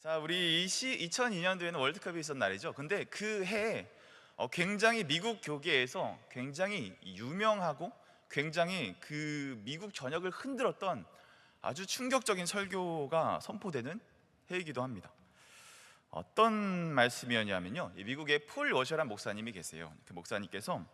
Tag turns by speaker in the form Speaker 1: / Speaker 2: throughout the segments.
Speaker 1: 자, 우리 2002년도에는 월드컵이 있었던 날이죠. 근데 그 해에 굉장히 미국 교계에서 굉장히 유명하고 굉장히 그 미국 전역을 흔들었던 아주 충격적인 설교가 선포되는 해이기도 합니다. 어떤 말씀이었냐면요, 이 미국의 폴 워셔란 목사님이 계세요. 그 목사님께서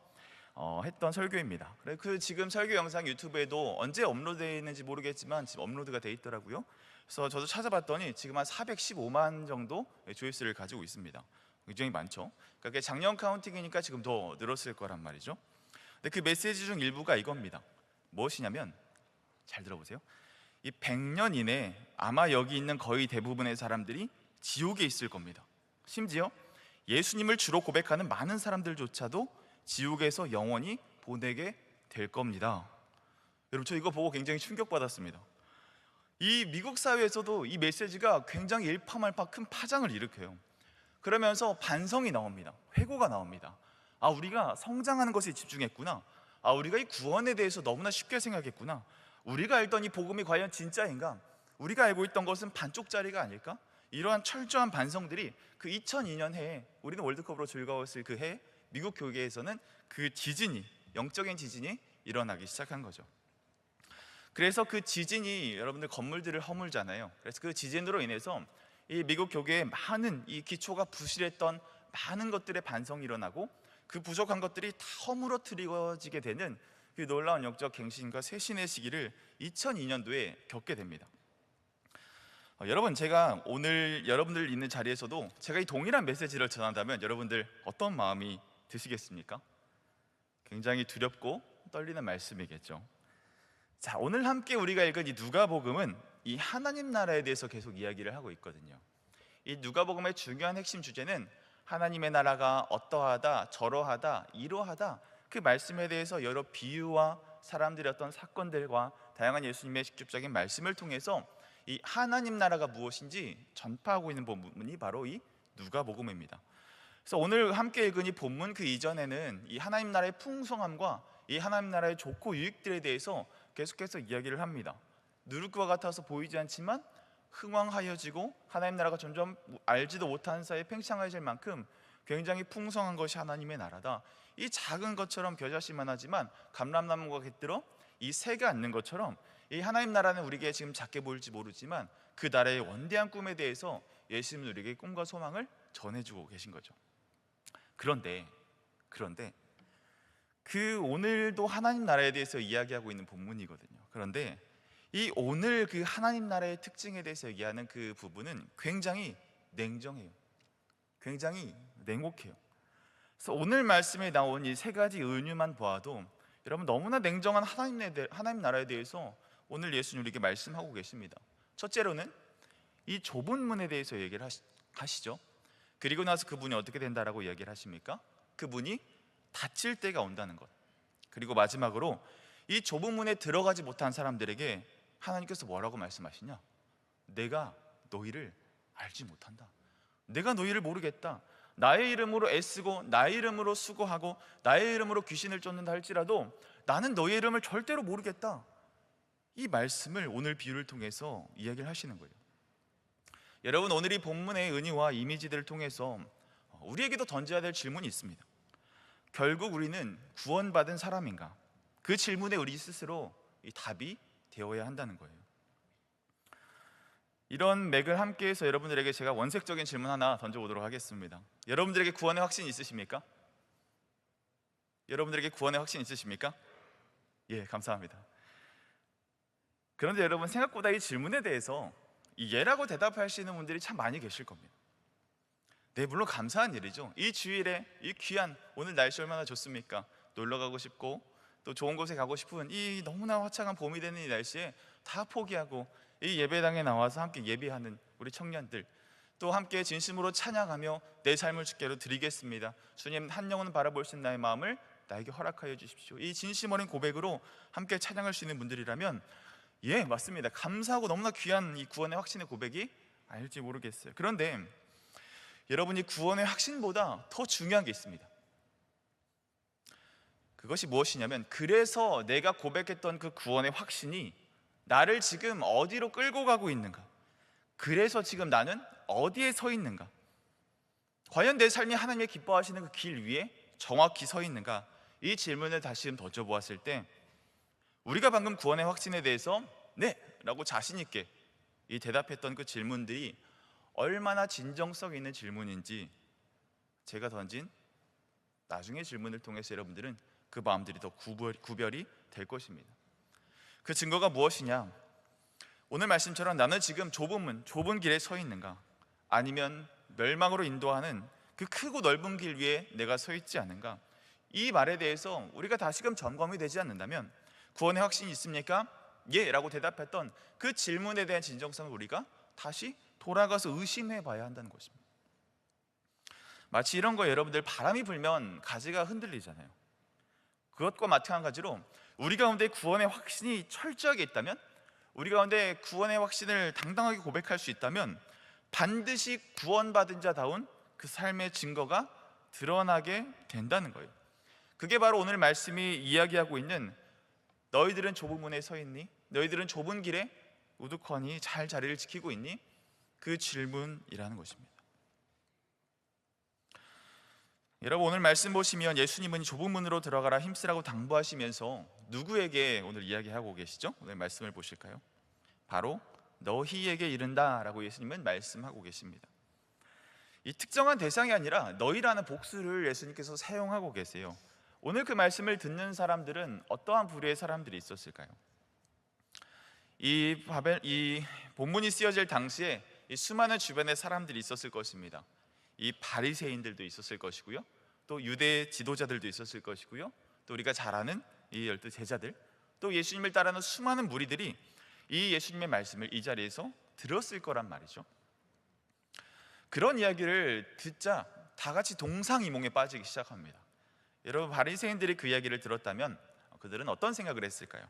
Speaker 1: 했던 설교입니다. 그 지금 설교 영상 유튜브에도 언제 업로드되어 있는지 모르겠지만 지금 업로드가 돼 있더라고요. 그래서 저도 찾아봤더니 지금 한 415만 정도 조회수를 가지고 있습니다. 굉장히 많죠. 그러니까 작년 카운팅이니까 지금 더 늘었을 거란 말이죠. 근데 그 메시지 중 일부가 이겁니다. 무엇이냐면, 잘 들어보세요. 이 100년 이내에 아마 여기 있는 거의 대부분의 사람들이 지옥에 있을 겁니다. 심지어 예수님을 주로 고백하는 많은 사람들조차도 지옥에서 영원히 보내게 될 겁니다. 여러분, 저 이거 보고 굉장히 충격받았습니다. 이 미국 사회에서도 이 메시지가 굉장히 일파만파 큰 파장을 일으켜요. 그러면서 반성이 나옵니다. 회고가 나옵니다. 우리가 성장하는 것에 집중했구나. 우리가 이 구원에 대해서 너무나 쉽게 생각했구나. 우리가 알던 이 복음이 과연 진짜인가? 우리가 알고 있던 것은 반쪽짜리가 아닐까? 이러한 철저한 반성들이 그 2002년 해에, 우리는 월드컵으로 즐거웠을 그 해에 미국 교계에서는 그 지진이, 영적인 지진이 일어나기 시작한 거죠. 그래서 그 지진이 여러분들 건물들을 허물잖아요. 그래서 그 지진으로 인해서 이 미국 교계에 많은 이 기초가 부실했던 많은 것들의 반성이 일어나고 그 부족한 것들이 다 허물어뜨려지게 되는 그 놀라운 영적 갱신과 쇄신의 시기를 2002년도에 겪게 됩니다. 여러분, 제가 오늘 여러분들 있는 자리에서도 제가 이 동일한 메시지를 전한다면 여러분들 어떤 마음이 드시겠습니까? 굉장히 두렵고 떨리는 말씀이겠죠. 자, 오늘 함께 우리가 읽은 이 누가복음은 이 하나님 나라에 대해서 계속 이야기를 하고 있거든요. 이 누가복음의 중요한 핵심 주제는 하나님의 나라가 어떠하다, 저러하다, 이러하다, 그 말씀에 대해서 여러 비유와 사람들의 어떤 사건들과 다양한 예수님의 직접적인 말씀을 통해서 이 하나님 나라가 무엇인지 전파하고 있는 본문이 바로 이 누가복음입니다. 그래서 오늘 함께 읽은 이 본문 그 이전에는 이 하나님 나라의 풍성함과 이 하나님 나라의 좋고 유익들에 대해서 계속해서 이야기를 합니다. 누를 것 같아서 보이지 않지만 흥왕하여지고 하나님 나라가 점점 알지도 못하는 사이에 팽창해질 만큼 굉장히 풍성한 것이 하나님의 나라다. 이 작은 것처럼 겨자씨만하지만 감람나무가 깃들어 이 새가 앉는 것처럼 이 하나님 나라는 우리에게 지금 작게 보일지 모르지만 그 나라의 원대한 꿈에 대해서 예수님은 우리에게 꿈과 소망을 전해주고 계신 거죠. 그런데 그 오늘도 하나님 나라에 대해서 이야기하고 있는 본문이거든요. 그런데 이 오늘 그 하나님 나라의 특징에 대해서 얘기하는 그 부분은 굉장히 냉정해요. 굉장히 냉혹해요. 그래서 오늘 말씀에 나온 이 세 가지 은유만 보아도 여러분 너무나 냉정한 하나님 나라에 대해서 오늘 예수님 우리에게 말씀하고 계십니다. 첫째로는 이 좁은 문에 대해서 얘기를 하시죠. 그리고 나서 그분이 어떻게 된다라고 이야기를 하십니까? 그분이 닫힐 때가 온다는 것. 그리고 마지막으로 이 좁은 문에 들어가지 못한 사람들에게 하나님께서 뭐라고 말씀하시냐? 내가 너희를 알지 못한다. 내가 너희를 모르겠다. 나의 이름으로 애쓰고 나의 이름으로 수고하고 나의 이름으로 귀신을 쫓는다 할지라도 나는 너희 이름을 절대로 모르겠다. 이 말씀을 오늘 비유를 통해서 이야기를 하시는 거예요. 여러분, 오늘 이 본문의 은유와 이미지들을 통해서 우리에게도 던져야 될 질문이 있습니다. 결국 우리는 구원받은 사람인가? 그 질문에 우리 스스로 이 답이 되어야 한다는 거예요. 이런 맥을 함께해서 여러분들에게 제가 원색적인 질문 하나 던져보도록 하겠습니다. 여러분들에게 구원의 확신 있으십니까? 여러분들에게 구원의 확신 있으십니까? 예, 감사합니다. 그런데 여러분, 생각보다 이 질문에 대해서 예라고 대답하시는 분들이 참 많이 계실 겁니다. 네, 물론 감사한 일이죠. 이 주일에 이 귀한, 오늘 날씨 얼마나 좋습니까? 놀러 가고 싶고 또 좋은 곳에 가고 싶은 이 너무나 화창한 봄이 되는 이 날씨에 다 포기하고 이 예배당에 나와서 함께 예배하는 우리 청년들, 또 함께 진심으로 찬양하며 내 삶을 주께로 드리겠습니다, 주님 한 영혼 바라볼 수 있는 나의 마음을 나에게 허락하여 주십시오, 이 진심 어린 고백으로 함께 찬양할 수 있는 분들이라면 예, 맞습니다. 감사하고 너무나 귀한 이 구원의 확신의 고백이 아닐지 모르겠어요. 그런데 여러분이 구원의 확신보다 더 중요한 게 있습니다. 그것이 무엇이냐면, 그래서 내가 고백했던 그 구원의 확신이 나를 지금 어디로 끌고 가고 있는가? 그래서 지금 나는 어디에 서 있는가? 과연 내 삶이 하나님의 기뻐하시는 그 길 위에 정확히 서 있는가? 이 질문을 다시 던져보았을 때 우리가 방금 구원의 확신에 대해서 네! 라고 자신 있게 이 대답했던 그 질문들이 얼마나 진정성 있는 질문인지 제가 던진 나중의 질문을 통해서 여러분들은 그 마음들이 더 구별이 될 것입니다. 그 증거가 무엇이냐? 오늘 말씀처럼 나는 지금 좁은 길에 서 있는가? 아니면 멸망으로 인도하는 그 크고 넓은 길 위에 내가 서 있지 않은가? 이 말에 대해서 우리가 다시금 점검이 되지 않는다면 구원의 확신이 있습니까? 예 라고 대답했던 그 질문에 대한 진정성을 우리가 다시 돌아가서 의심해 봐야 한다는 것입니다. 마치 이런 거 여러분들 바람이 불면 가지가 흔들리잖아요. 그것과 마찬가지로 우리 가운데 구원의 확신이 철저하게 있다면, 우리 가운데 구원의 확신을 당당하게 고백할 수 있다면 반드시 구원받은 자다운 그 삶의 증거가 드러나게 된다는 거예요. 그게 바로 오늘 말씀이 이야기하고 있는 너희들은 좁은 문에 서 있니? 너희들은 좁은 길에 우두커니 잘 자리를 지키고 있니? 그 질문이라는 것입니다. 여러분, 오늘 말씀 보시면 예수님은 좁은 문으로 들어가라 힘쓰라고 당부하시면서 누구에게 오늘 이야기하고 계시죠? 오늘 말씀을 보실까요? 바로 너희에게 이른다 라고 예수님은 말씀하고 계십니다. 이 특정한 대상이 아니라 너희라는 복수를 예수님께서 사용하고 계세요. 오늘 그 말씀을 듣는 사람들은 어떠한 부류의 사람들이 있었을까요? 이 본문이 쓰여질 당시에 이 수많은 주변의 사람들이 있었을 것입니다. 이 바리새인들도 있었을 것이고요, 또 유대 지도자들도 있었을 것이고요, 또 우리가 잘 아는 이 12 제자들, 또 예수님을 따르는 수많은 무리들이 이 예수님의 말씀을 이 자리에서 들었을 거란 말이죠. 그런 이야기를 듣자 다 같이 동상이몽에 빠지기 시작합니다. 여러분, 바리새인들이 그 이야기를 들었다면 그들은 어떤 생각을 했을까요?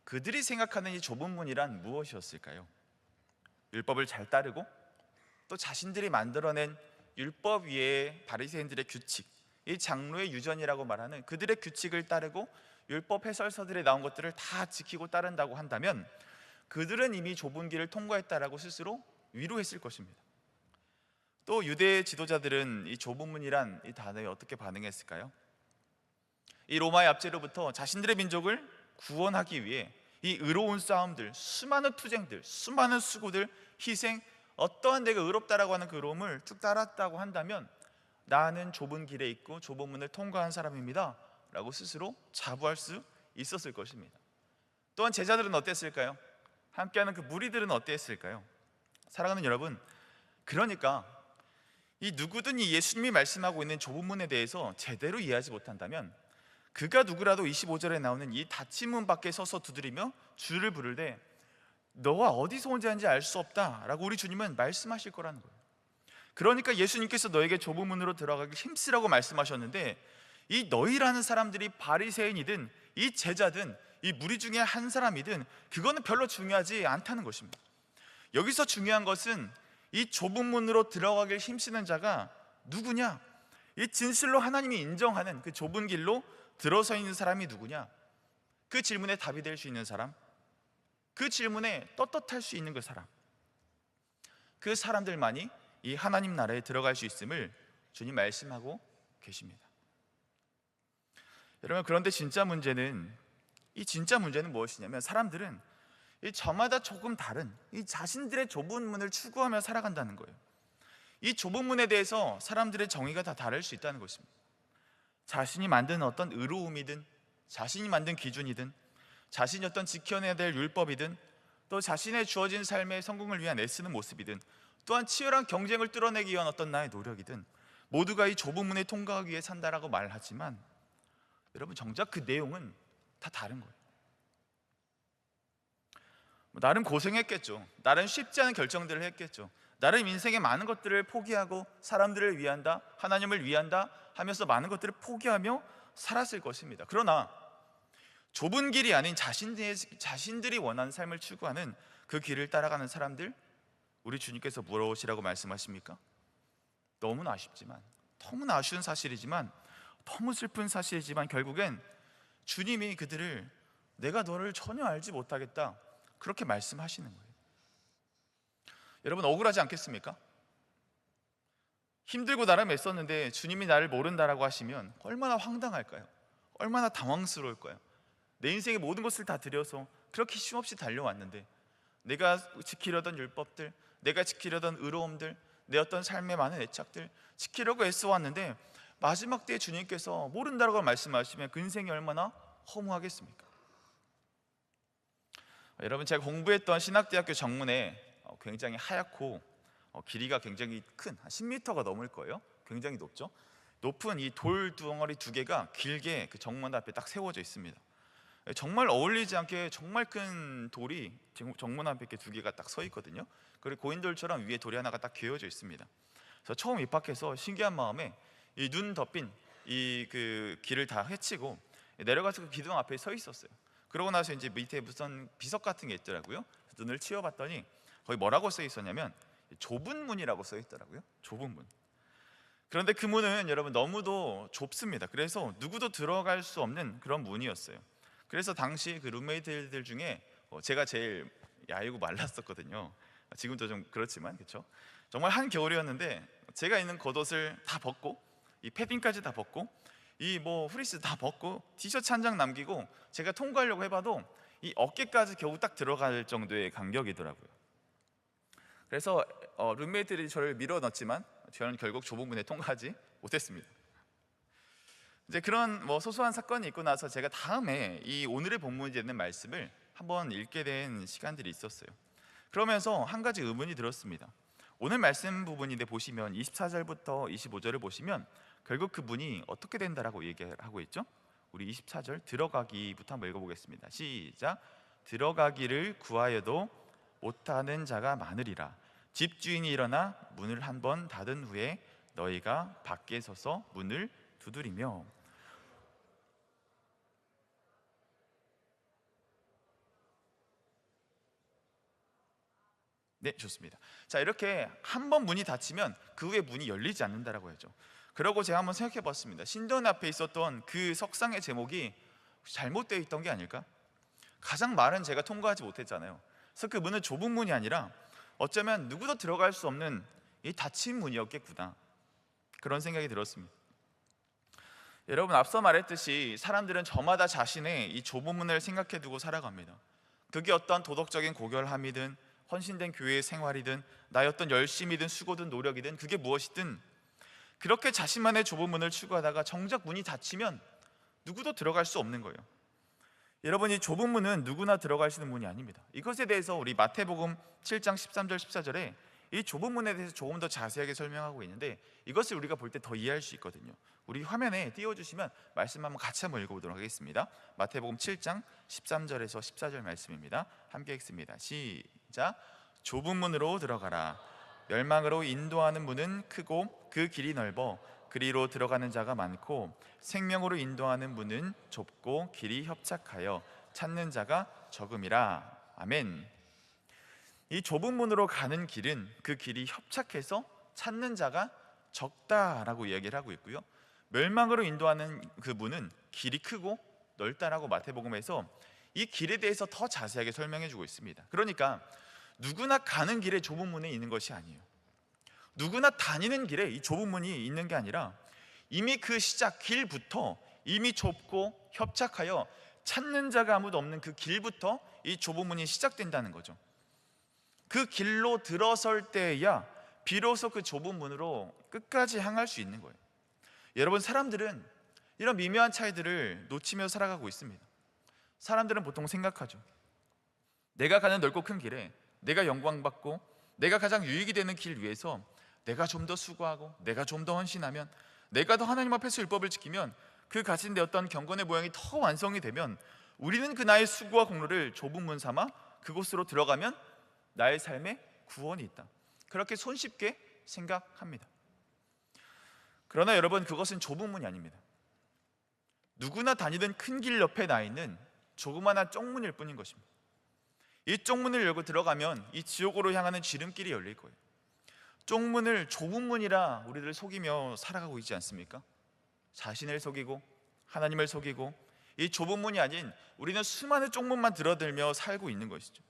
Speaker 1: 그들이 생각하는 이 좁은 문이란 무엇이었을까요? 율법을 잘 따르고 또 자신들이 만들어낸 율법 위에 바리새인들의 규칙, 이 장로의 유전이라고 말하는 그들의 규칙을 따르고 율법 해설서들에 나온 것들을 다 지키고 따른다고 한다면 그들은 이미 좁은 길을 통과했다라고 스스로 위로했을 것입니다. 또 유대 지도자들은 이 좁은 문이란 이 단어에 어떻게 반응했을까요? 이 로마의 압제로부터 자신들의 민족을 구원하기 위해 이 의로운 싸움들, 수많은 투쟁들, 수많은 수고들, 희생, 어떠한 내가 의롭다라고 하는 그 의로움을 쭉 따랐다고 한다면 나는 좁은 길에 있고 좁은 문을 통과한 사람입니다 라고 스스로 자부할 수 있었을 것입니다. 또한 제자들은 어땠을까요? 함께하는 그 무리들은 어땠을까요? 사랑하는 여러분, 그러니까 이 누구든 이 예수님이 말씀하고 있는 좁은 문에 대해서 제대로 이해하지 못한다면 그가 누구라도 25절에 나오는 이 닫힌 문 밖에 서서 두드리며 주를 부를 때 너가 어디서 온자인지 알 수 없다 라고 우리 주님은 말씀하실 거라는 거예요. 그러니까 예수님께서 너에게 좁은 문으로 들어가기 힘쓰라고 말씀하셨는데 이 너희라는 사람들이 바리새인이든 이 제자든 이 무리 중에 한 사람이든 그거는 별로 중요하지 않다는 것입니다. 여기서 중요한 것은 이 좁은 문으로 들어가길 힘쓰는 자가 누구냐? 이 진실로 하나님이 인정하는 그 좁은 길로 들어서 있는 사람이 누구냐? 그 질문에 답이 될 수 있는 사람, 그 질문에 떳떳할 수 있는 그 사람, 그 사람들만이 이 하나님 나라에 들어갈 수 있음을 주님 말씀하고 계십니다. 여러분, 그런데 진짜 문제는 무엇이냐면 사람들은 이 저마다 조금 다른 이 자신들의 좁은 문을 추구하며 살아간다는 거예요. 이 좁은 문에 대해서 사람들의 정의가 다 다를 수 있다는 것입니다. 자신이 만든 어떤 의로움이든 자신이 만든 기준이든 자신이 어떤 지켜내야 될 율법이든 또 자신의 주어진 삶의 성공을 위한 애쓰는 모습이든 또한 치열한 경쟁을 뚫어내기 위한 어떤 나의 노력이든 모두가 이 좁은 문에 통과하기 위해 산다라고 말하지만 여러분, 정작 그 내용은 다 다른 거예요. 나름 고생했겠죠. 나름 쉽지 않은 결정들을 했겠죠. 나름 인생의 많은 것들을 포기하고 사람들을 위한다, 하나님을 위한다 하면서 많은 것들을 포기하며 살았을 것입니다. 그러나 좁은 길이 아닌 자신들이 원하는 삶을 추구하는 그 길을 따라가는 사람들, 우리 주님께서 무엇이라고 말씀하십니까? 너무나 아쉽지만, 너무나 아쉬운 사실이지만, 너무 슬픈 사실이지만 결국엔 주님이 그들을 내가 너를 전혀 알지 못하겠다 그렇게 말씀하시는 거예요. 여러분 억울하지 않겠습니까? 힘들고 나름 애썼는데 주님이 나를 모른다라고 하시면 얼마나 황당할까요? 얼마나 당황스러울까요? 내 인생의 모든 것을 다 들여서 그렇게 쉼없이 달려왔는데, 내가 지키려던 율법들, 내가 지키려던 의로움들, 내 어떤 삶의 많은 애착들 지키려고 애써왔는데 마지막 때에 주님께서 모른다라고 말씀하시면 그 인생이 얼마나 허무하겠습니까? 여러분, 제가 공부했던 신학대학교 정문에 굉장히 하얗고 길이가 굉장히 큰, 한 10m가 넘을 거예요. 굉장히 높죠. 높은 이 돌 덩어리 두 개가 길게 그 정문 앞에 딱 세워져 있습니다. 정말 어울리지 않게 정말 큰 돌이 정문 앞에 이렇게 두 개가 딱 서 있거든요. 그리고 고인돌처럼 위에 돌이 하나가 딱 기어져 있습니다. 그래서 처음 입학해서 신기한 마음에 이 눈 덮인 이 그 길을 다 헤치고 내려가서 그 기둥 앞에 서 있었어요. 그러고 나서 이제 밑에 무슨 비석 같은 게 있더라고요. 눈을 치워봤더니 거기 뭐라고 써 있었냐면 좁은 문이라고 써 있더라고요. 좁은 문. 그런데 그 문은 여러분 너무도 좁습니다. 그래서 누구도 들어갈 수 없는 그런 문이었어요. 그래서 당시 그 룸메이트들 중에 제가 제일 야이고 말랐었거든요. 지금도 좀 그렇지만, 그렇죠? 정말 한겨울이었는데 제가 있는 겉옷을 다 벗고 이 패딩까지 다 벗고 이 뭐 후리스 다 벗고 티셔츠 한 장 남기고 제가 통과하려고 해봐도 이 어깨까지 겨우 딱 들어갈 정도의 간격이더라고요. 그래서 룸메이트들이 저를 밀어넣었지만 저는 결국 좁은 문에 통과하지 못했습니다. 이제 그런 뭐 소소한 사건이 있고 나서 제가 다음에 이 오늘의 본문이 되는 말씀을 한번 읽게 된 시간들이 있었어요. 그러면서 한 가지 의문이 들었습니다. 오늘 말씀 부분인데 보시면 24절부터 25절을 보시면 결국 그 문이 어떻게 된다라고 얘기하고 있죠? 우리 24절 들어가기부터 한번 읽어보겠습니다. 시작. 들어가기를 구하여도 못하는 자가 많으리라. 집주인이 일어나 문을 한번 닫은 후에 너희가 밖에 서서 문을 두드리며. 네, 좋습니다. 자, 이렇게 한번 문이 닫히면 그 후에 문이 열리지 않는다라고 하죠. 그러고 제가 한번 생각해 봤습니다. 신전 앞에 있었던 그 석상의 제목이 잘못되어 있던 게 아닐까? 가장 말은 제가 통과하지 못했잖아요. 그래서 그 문은 좁은 문이 아니라 어쩌면 누구도 들어갈 수 없는 이 닫힌 문이었겠구나, 그런 생각이 들었습니다. 여러분, 앞서 말했듯이 사람들은 저마다 자신의 이 좁은 문을 생각해 두고 살아갑니다. 그게 어떤 도덕적인 고결함이든 헌신된 교회의 생활이든 나의 어떤 열심이든 수고든 노력이든 그게 무엇이든 그렇게 자신만의 좁은 문을 추구하다가 정작 문이 닫히면 누구도 들어갈 수 없는 거예요. 여러분, 이 좁은 문은 누구나 들어갈 수 있는 문이 아닙니다. 이것에 대해서 우리 마태복음 7장 13절 14절에 이 좁은 문에 대해서 조금 더 자세하게 설명하고 있는데 이것을 우리가 볼 때 더 이해할 수 있거든요. 우리 화면에 띄워주시면 말씀 한번 같이 한번 읽어보도록 하겠습니다. 마태복음 7장 13절에서 14절 말씀입니다. 함께 읽습니다. 시작. 좁은 문으로 들어가라. 멸망으로 인도하는 문은 크고 그 길이 넓어 그리로 들어가는 자가 많고 생명으로 인도하는 문은 좁고 길이 협착하여 찾는 자가 적음이라. 아멘. 이 좁은 문으로 가는 길은 그 길이 협착해서 찾는 자가 적다라고 이야기를 하고 있고요. 멸망으로 인도하는 그 문은 길이 크고 넓다라고 마태복음에서 이 길에 대해서 더 자세하게 설명해 주고 있습니다. 그러니까 누구나 가는 길에 좁은 문이 있는 것이 아니에요. 누구나 다니는 길에 이 좁은 문이 있는 게 아니라 이미 그 시작 길부터 이미 좁고 협착하여 찾는 자가 아무도 없는 그 길부터 이 좁은 문이 시작된다는 거죠. 그 길로 들어설 때야 비로소 그 좁은 문으로 끝까지 향할 수 있는 거예요. 여러분, 사람들은 이런 미묘한 차이들을 놓치며 살아가고 있습니다. 사람들은 보통 생각하죠. 내가 가는 넓고 큰 길에 내가 영광받고 내가 가장 유익이 되는 길 위해서 내가 좀 더 수고하고 내가 좀 더 헌신하면, 내가 더 하나님 앞에서 율법을 지키면, 그 가진 내 어떤 경건의 모양이 더 완성이 되면 우리는 그 나의 수고와 공로를 좁은 문 삼아 그곳으로 들어가면 나의 삶에 구원이 있다, 그렇게 손쉽게 생각합니다. 그러나 여러분, 그것은 좁은 문이 아닙니다. 누구나 다니던 큰 길 옆에 나 있는 조그마한 쪽문일 뿐인 것입니다. 이 쪽문을 열고 들어가면 이 지옥으로 향하는 지름길이 열릴 거예요. 쪽문을 좁은 문이라 우리를 속이며 살아가고 있지 않습니까? 자신을 속이고 하나님을 속이고 이 좁은 문이 아닌 우리는 수많은 쪽문만 들어들며 살고 있는 것이죠.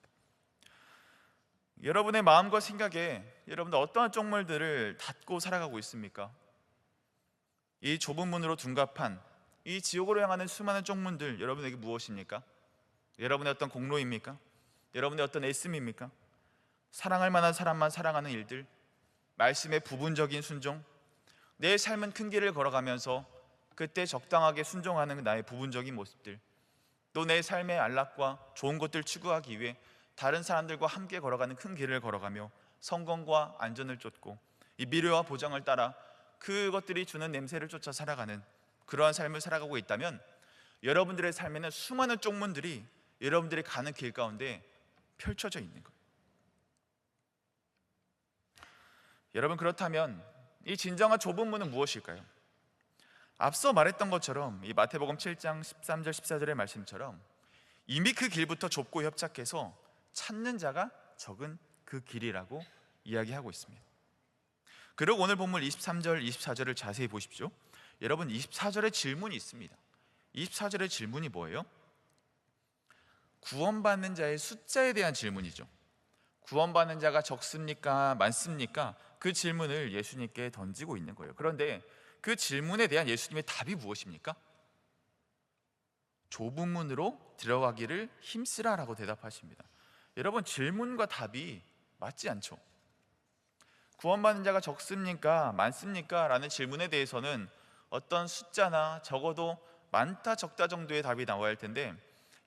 Speaker 1: 여러분의 마음과 생각에 여러분들 어떠한 쪽물들을 닫고 살아가고 있습니까? 이 좁은 문으로 둔갑한 이 지옥으로 향하는 수많은 쪽문들, 여러분에게 무엇입니까? 여러분의 어떤 공로입니까? 여러분의 어떤 애씀입니까? 사랑할 만한 사람만 사랑하는 일들, 말씀의 부분적인 순종, 내 삶은 큰 길을 걸어가면서 그때 적당하게 순종하는 나의 부분적인 모습들, 또 내 삶의 안락과 좋은 것들 추구하기 위해 다른 사람들과 함께 걸어가는 큰 길을 걸어가며 성공과 안전을 쫓고 이 미래와 보장을 따라 그것들이 주는 냄새를 쫓아 살아가는 그러한 삶을 살아가고 있다면 여러분들의 삶에는 수많은 쪽문들이 여러분들이 가는 길 가운데 펼쳐져 있는 거예요. 여러분, 그렇다면 이 진정한 좁은 문은 무엇일까요? 앞서 말했던 것처럼 이 마태복음 7장 13절 14절의 말씀처럼 이미 그 길부터 좁고 협착해서 찾는 자가 적은 그 길이라고 이야기하고 있습니다. 그리고 오늘 본문 23절 24절을 자세히 보십시오. 여러분, 24절에 질문이 있습니다. 24절의 질문이 뭐예요? 구원받는 자의 숫자에 대한 질문이죠. 구원받는 자가 적습니까? 많습니까? 그 질문을 예수님께 던지고 있는 거예요. 그런데 그 질문에 대한 예수님의 답이 무엇입니까? 좁은 문으로 들어가기를 힘쓰라라고 대답하십니다. 여러분, 질문과 답이 맞지 않죠? 구원받는 자가 적습니까? 많습니까? 라는 질문에 대해서는 어떤 숫자나 적어도 많다 적다 정도의 답이 나와야 할 텐데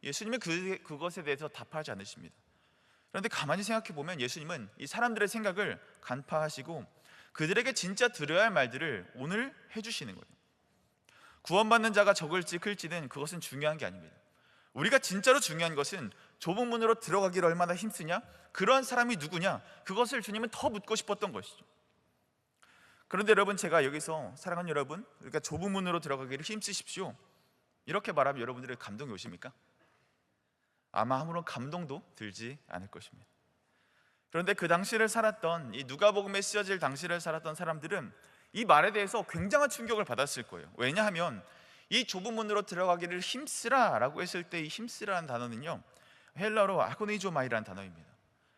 Speaker 1: 예수님은 그것에 대해서 답하지 않으십니다. 그런데 가만히 생각해 보면 예수님은 이 사람들의 생각을 간파하시고 그들에게 진짜 들어야 할 말들을 오늘 해주시는 거예요. 구원받는 자가 적을지 클지는 그것은 중요한 게 아닙니다. 우리가 진짜로 중요한 것은 좁은 문으로 들어가기를 얼마나 힘쓰냐, 그러한 사람이 누구냐, 그것을 주님은 더 묻고 싶었던 것이죠. 그런데 여러분, 제가 여기서 사랑하는 여러분, 그러니까 좁은 문으로 들어가기를 힘쓰십시오 이렇게 말하면 여러분들의 감동이 오십니까? 아마 아무런 감동도 들지 않을 것입니다. 그런데 그 당시를 살았던 이 누가복음에 쓰여질 당시를 살았던 사람들은 이 말에 대해서 굉장한 충격을 받았을 거예요. 왜냐하면 이 좁은 문으로 들어가기를 힘쓰라 라고 했을 때 이 힘쓰라는 단어는요, 헬라어로 아고니조마이라는 단어입니다.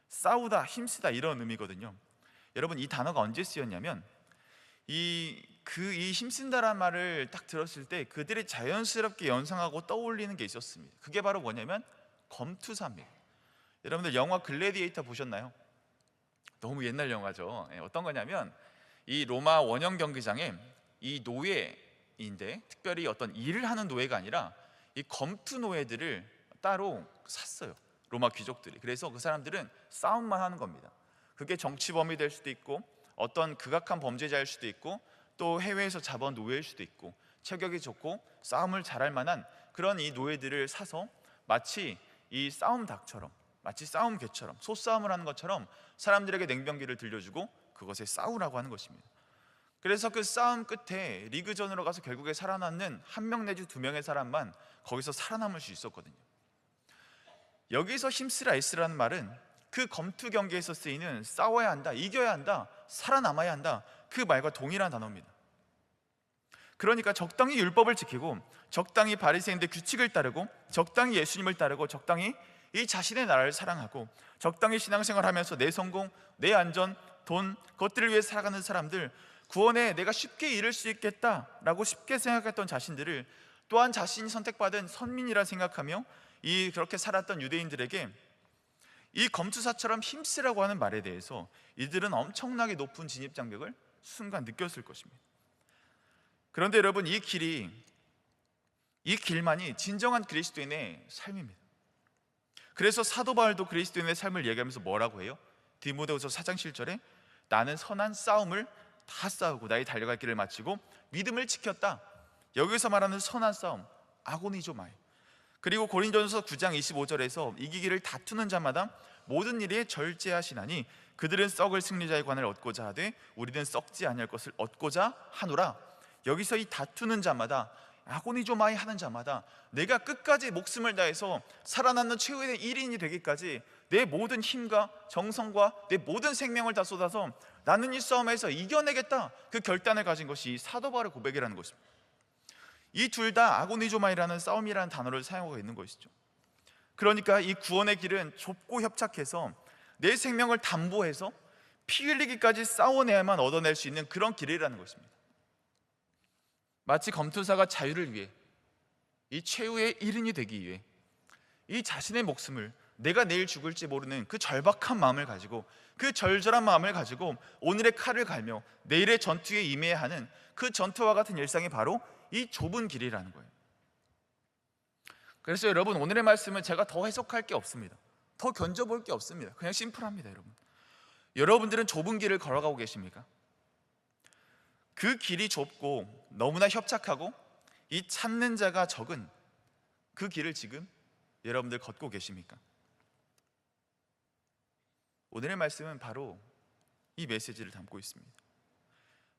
Speaker 1: 싸우다, 힘쓰다 이런 의미거든요. 여러분, 이 단어가 언제 쓰였냐면 이 힘쓴다라는 말을 딱 들었을 때 그들이 자연스럽게 연상하고 떠올리는 게 있었습니다. 그게 바로 뭐냐면 검투사입니다. 여러분들 영화 글래디에이터 보셨나요? 너무 옛날 영화죠. 어떤 거냐면 이 로마 원형 경기장에 이 노예인데 특별히 어떤 일을 하는 노예가 아니라 이 검투 노예들을 따로 샀어요, 로마 귀족들이. 그래서 그 사람들은 싸움만 하는 겁니다. 그게 정치범이 될 수도 있고 어떤 극악한 범죄자일 수도 있고 또 해외에서 잡아온 노예일 수도 있고 체격이 좋고 싸움을 잘할 만한 그런 이 노예들을 사서 마치 이 싸움 닭처럼, 마치 싸움 개처럼 소싸움을 하는 것처럼 사람들에게 냉병기를 들려주고 그것에 싸우라고 하는 것입니다. 그래서 그 싸움 끝에 리그전으로 가서 결국에 살아남는 한 명 내지 두 명의 사람만 거기서 살아남을 수 있었거든요. 여기서 힘쓰라 애쓰라는 말은 그 검투 경기에서 쓰이는 싸워야 한다, 이겨야 한다, 살아남아야 한다, 그 말과 동일한 단어입니다. 그러니까 적당히 율법을 지키고 적당히 바리새인들 규칙을 따르고 적당히 예수님을 따르고 적당히 이 자신의 나라를 사랑하고 적당히 신앙생활하면서 내 성공, 내 안전, 돈, 그것들을 위해 살아가는 사람들, 구원에 내가 쉽게 이룰 수 있겠다라고 쉽게 생각했던 자신들을 또한 자신이 선택받은 선민이라 생각하며 그렇게 살았던 유대인들에게 이 검투사처럼 힘쓰라고 하는 말에 대해서 이들은 엄청나게 높은 진입장벽을 순간 느꼈을 것입니다. 그런데 여러분, 이 길만이 진정한 그리스도인의 삶입니다. 그래서 사도 바울도 그리스도인의 삶을 얘기하면서 뭐라고 해요? 디모데후서 4장 7절에 나는 선한 싸움을 다 싸우고 나의 달려갈 길을 마치고 믿음을 지켰다. 여기서 말하는 선한 싸움, 아고니조마이. 그리고 고린도전서 9장 25절에서 이기기를 다투는 자마다 모든 일에 절제하시나니 그들은 썩을 승리자의 관을 얻고자 하되 우리는 썩지 아니할 것을 얻고자 하노라. 여기서 이 다투는 자마다, 아고니조마이 하는 자마다 내가 끝까지 목숨을 다해서 살아남는 최후의 1인이 되기까지 내 모든 힘과 정성과 내 모든 생명을 다 쏟아서 나는 이 싸움에서 이겨내겠다, 그 결단을 가진 것이 사도 바울의 고백이라는 것입니다. 이 둘 다 아고니조마이라는 싸움이라는 단어를 사용하고 있는 것이죠. 그러니까 이 구원의 길은 좁고 협착해서 내 생명을 담보해서 피 흘리기까지 싸워내야만 얻어낼 수 있는 그런 길이라는 것입니다. 마치 검투사가 자유를 위해, 이 최후의 일인이 되기 위해 이 자신의 목숨을, 내가 내일 죽을지 모르는 그 절박한 마음을 가지고, 그 절절한 마음을 가지고 오늘의 칼을 갈며 내일의 전투에 임해야 하는 그 전투와 같은 일상이 바로 이 좁은 길이라는 거예요. 그래서 여러분, 오늘의 말씀은 제가 더 해석할 게 없습니다. 더 견져볼 게 없습니다. 그냥 심플합니다. 여러분들은 좁은 길을 걸어가고 계십니까? 그 길이 좁고 너무나 협착하고 이 찾는 자가 적은 그 길을 지금 여러분들 걷고 계십니까? 오늘의 말씀은 바로 이 메시지를 담고 있습니다.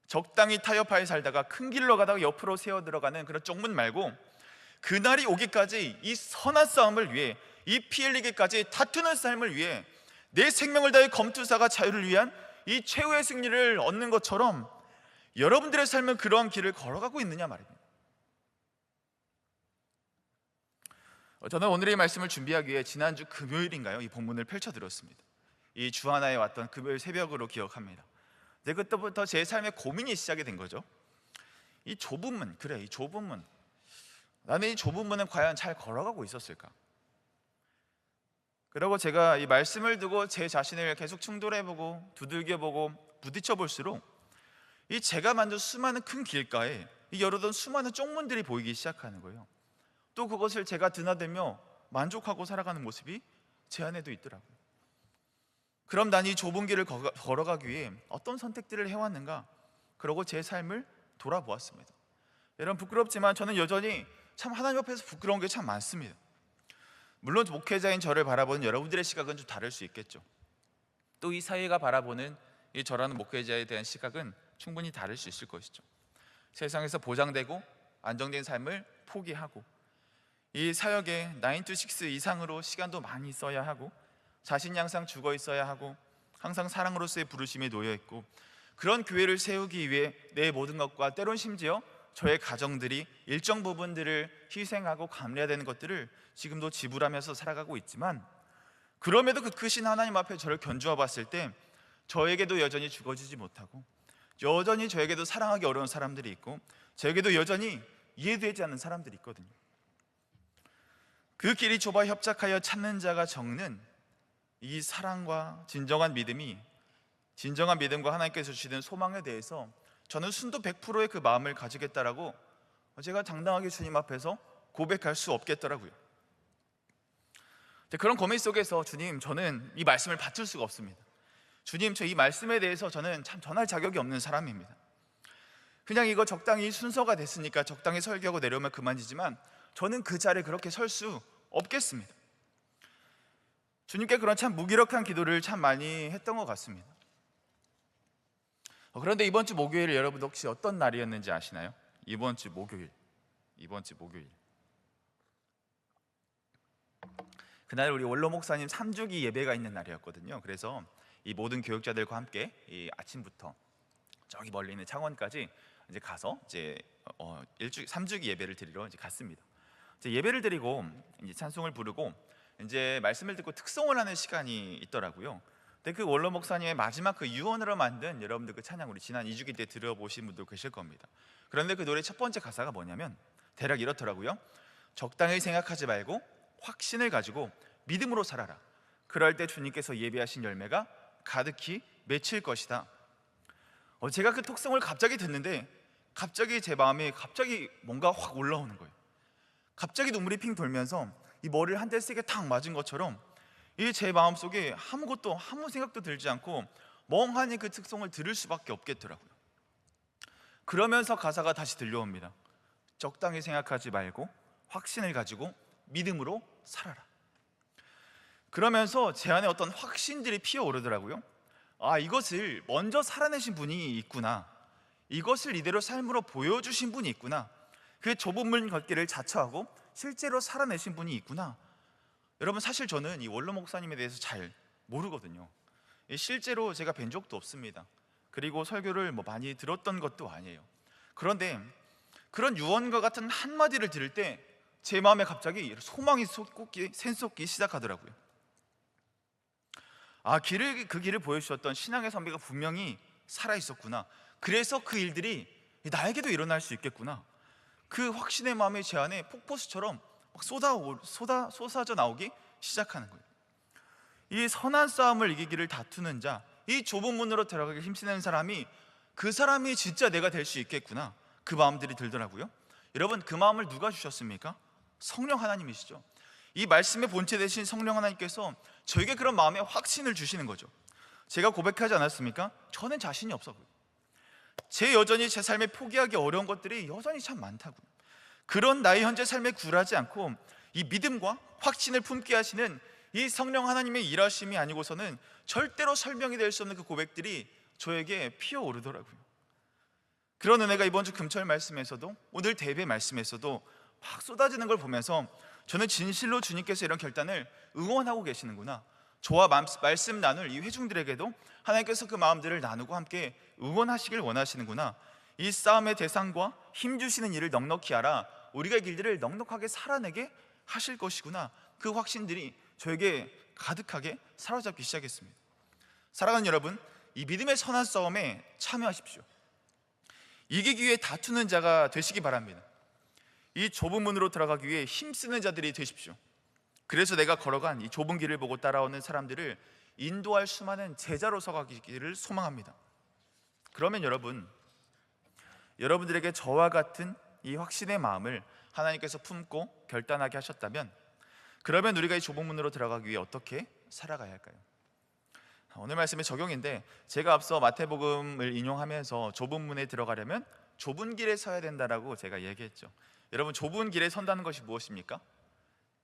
Speaker 1: 적당히 타협하에 살다가 큰 길로 가다가 옆으로 새어 들어가는 그런 쪽문 말고, 그날이 오기까지 이 선한 싸움을 위해, 이 피 흘리기까지 다투는 삶을 위해 내 생명을 다해 검투사가 자유를 위한 이 최후의 승리를 얻는 것처럼 여러분들의 삶은 그러한 길을 걸어가고 있느냐 말입니다. 저는 오늘의 말씀을 준비하기 위해 지난주 금요일인가요? 이 본문을 펼쳐드렸습니다. 이 주하나에 왔던 금요일 새벽으로 기억합니다. 그때부터 제 삶의 고민이 시작이 된 거죠. 이 좁은 문, 이 좁은 문, 나는 이 좁은 문은 과연 잘 걸어가고 있었을까? 그리고 제가 이 말씀을 두고 제 자신을 계속 충돌해보고 두들겨보고 부딪혀볼수록 이 제가 만든 수많은 큰 길가에 이 열어둔 수많은 쪽문들이 보이기 시작하는 거예요. 또 그것을 제가 드나들며 만족하고 살아가는 모습이 제 안에도 있더라고요. 그럼 난 이 좁은 길을 걸어가기 위해 어떤 선택들을 해왔는가? 그러고 제 삶을 돌아보았습니다. 여러분, 부끄럽지만 저는 여전히 참 하나님 앞에서 부끄러운 게 참 많습니다. 물론 목회자인 저를 바라보는 여러분들의 시각은 좀 다를 수 있겠죠. 또 이 사회가 바라보는 이 저라는 목회자에 대한 시각은 충분히 다를 수 있을 것이죠. 세상에서 보장되고 안정된 삶을 포기하고 이 사역에 9 to 6 이상으로 시간도 많이 써야 하고 자신 양상 죽어 있어야 하고 항상 사랑으로서의 부르심에 놓여 있고, 그런 교회를 세우기 위해 내 모든 것과 때론 심지어 저의 가정들이 일정 부분들을 희생하고 감내해야 되는 것들을 지금도 지불하면서 살아가고 있지만, 그럼에도 그 크신 하나님 앞에 저를 견주어 봤을 때 저에게도 여전히 죽어지지 못하고, 여전히 저에게도 사랑하기 어려운 사람들이 있고, 저에게도 여전히 이해되지 않는 사람들이 있거든요. 그 길이 좁아 협착하여 찾는 자가 적는 이 사랑과 진정한 믿음과 하나님께서 주시는 소망에 대해서 저는 순도 100%의 그 마음을 가지겠다라고 제가 당당하게 주님 앞에서 고백할 수 없겠더라고요. 그런 고민 속에서 주님, 저는 이 말씀을 받을 수가 없습니다. 주님, 저 이 말씀에 대해서 저는 참 전할 자격이 없는 사람입니다. 그냥 이거 적당히 순서가 됐으니까 적당히 설교하고 내려오면 그만이지만 저는 그 자리에 그렇게 설 수 없겠습니다. 주님께 그런 참 무기력한 기도를 참 많이 했던 것 같습니다. 그런데 이번 주 목요일 여러분 혹시 어떤 날이었는지 아시나요? 이번 주 목요일 그날 우리 원로 목사님 3주기 예배가 있는 날이었거든요. 그래서 이 모든 교육자들과 함께 이 아침부터 저기 멀리 있는 창원까지 이제 가서 이제 3주기 예배를 드리러 이제 갔습니다. 이제 예배를 드리고 이제 찬송을 부르고 이제 말씀을 듣고 특송을 하는 시간이 있더라고요. 근데 그 원로 목사님의 마지막 그 유언으로 만든 여러분들 그 찬양, 우리 지난 2주기 때 들어보신 분도 계실 겁니다. 그런데 그 노래 첫 번째 가사가 뭐냐면 대략 이렇더라고요. 적당히 생각하지 말고 확신을 가지고 믿음으로 살아라. 그럴 때 주님께서 예비하신 열매가 가득히 맺힐 것이다. 제가 그 톡성을 갑자기 듣는데 갑자기 제 마음에 갑자기 뭔가 확 올라오는 거예요. 갑자기 눈물이 핑 돌면서 이 머리를 한 대 세게 탁 맞은 것처럼 이 제 마음속에 아무 생각도 들지 않고 멍하니 그 특성을 들을 수밖에 없겠더라고요. 그러면서 가사가 다시 들려옵니다. 적당히 생각하지 말고 확신을 가지고 믿음으로 살아라. 그러면서 제 안에 어떤 확신들이 피어오르더라고요. 이것을 먼저 살아내신 분이 있구나. 이것을 이대로 삶으로 보여주신 분이 있구나. 그 좁은 문 걷기를 자처하고 실제로 살아내신 분이 있구나. 여러분, 사실 저는 이 원로 목사님에 대해서 잘 모르거든요. 실제로 제가 뵌 적도 없습니다. 그리고 설교를 많이 들었던 것도 아니에요. 그런데 그런 유언과 같은 한마디를 들을 때 제 마음에 갑자기 소망이 솟기 시작하더라고요. 그 길을 보여주셨던 신앙의 선배가 분명히 살아 있었구나. 그래서 그 일들이 나에게도 일어날 수 있겠구나. 그 확신의 마음이 제 안에 폭포수처럼 막 쏟아져 나오기 시작하는 거예요. 이 선한 싸움을 이기기를 다투는 자, 이 좁은 문으로 들어가기 힘쓰는 사람이, 그 사람이 진짜 내가 될 수 있겠구나, 그 마음들이 들더라고요. 여러분, 그 마음을 누가 주셨습니까? 성령 하나님이시죠. 이 말씀의 본체 되신 성령 하나님께서 저에게 그런 마음의 확신을 주시는 거죠. 제가 고백하지 않았습니까? 저는 자신이 없어요. 여전히 제 삶에 포기하기 어려운 것들이 여전히 참 많다고요. 그런 나의 현재 삶에 굴하지 않고 이 믿음과 확신을 품게 하시는 이 성령 하나님의 일하심이 아니고서는 절대로 설명이 될 수 없는 그 고백들이 저에게 피어오르더라고요. 그런 은혜가 이번 주 금철 말씀에서도, 오늘 대배 말씀에서도 막 쏟아지는 걸 보면서 저는 진실로 주님께서 이런 결단을 응원하고 계시는구나, 저와 말씀 나눌 이 회중들에게도 하나님께서 그 마음들을 나누고 함께 응원하시길 원하시는구나, 이 싸움의 대상과 힘주시는 일을 넉넉히 알아 우리가 이 길들을 넉넉하게 살아내게 하실 것이구나, 그 확신들이 저에게 가득하게 사로잡기 시작했습니다. 사랑하는 여러분, 이 믿음의 선한 싸움에 참여하십시오. 이기기 위해 다투는 자가 되시기 바랍니다. 이 좁은 문으로 들어가기 위해 힘쓰는 자들이 되십시오. 그래서 내가 걸어간 이 좁은 길을 보고 따라오는 사람들을 인도할 수많은 제자로 서가기를 소망합니다. 그러면 여러분들에게 저와 같은 이 확신의 마음을 하나님께서 품고 결단하게 하셨다면, 그러면 우리가 이 좁은 문으로 들어가기 위해 어떻게 살아가야 할까요? 오늘 말씀의 적용인데, 제가 앞서 마태복음을 인용하면서 좁은 문에 들어가려면 좁은 길에 서야 된다라고 제가 얘기했죠. 여러분, 좁은 길에 선다는 것이 무엇입니까?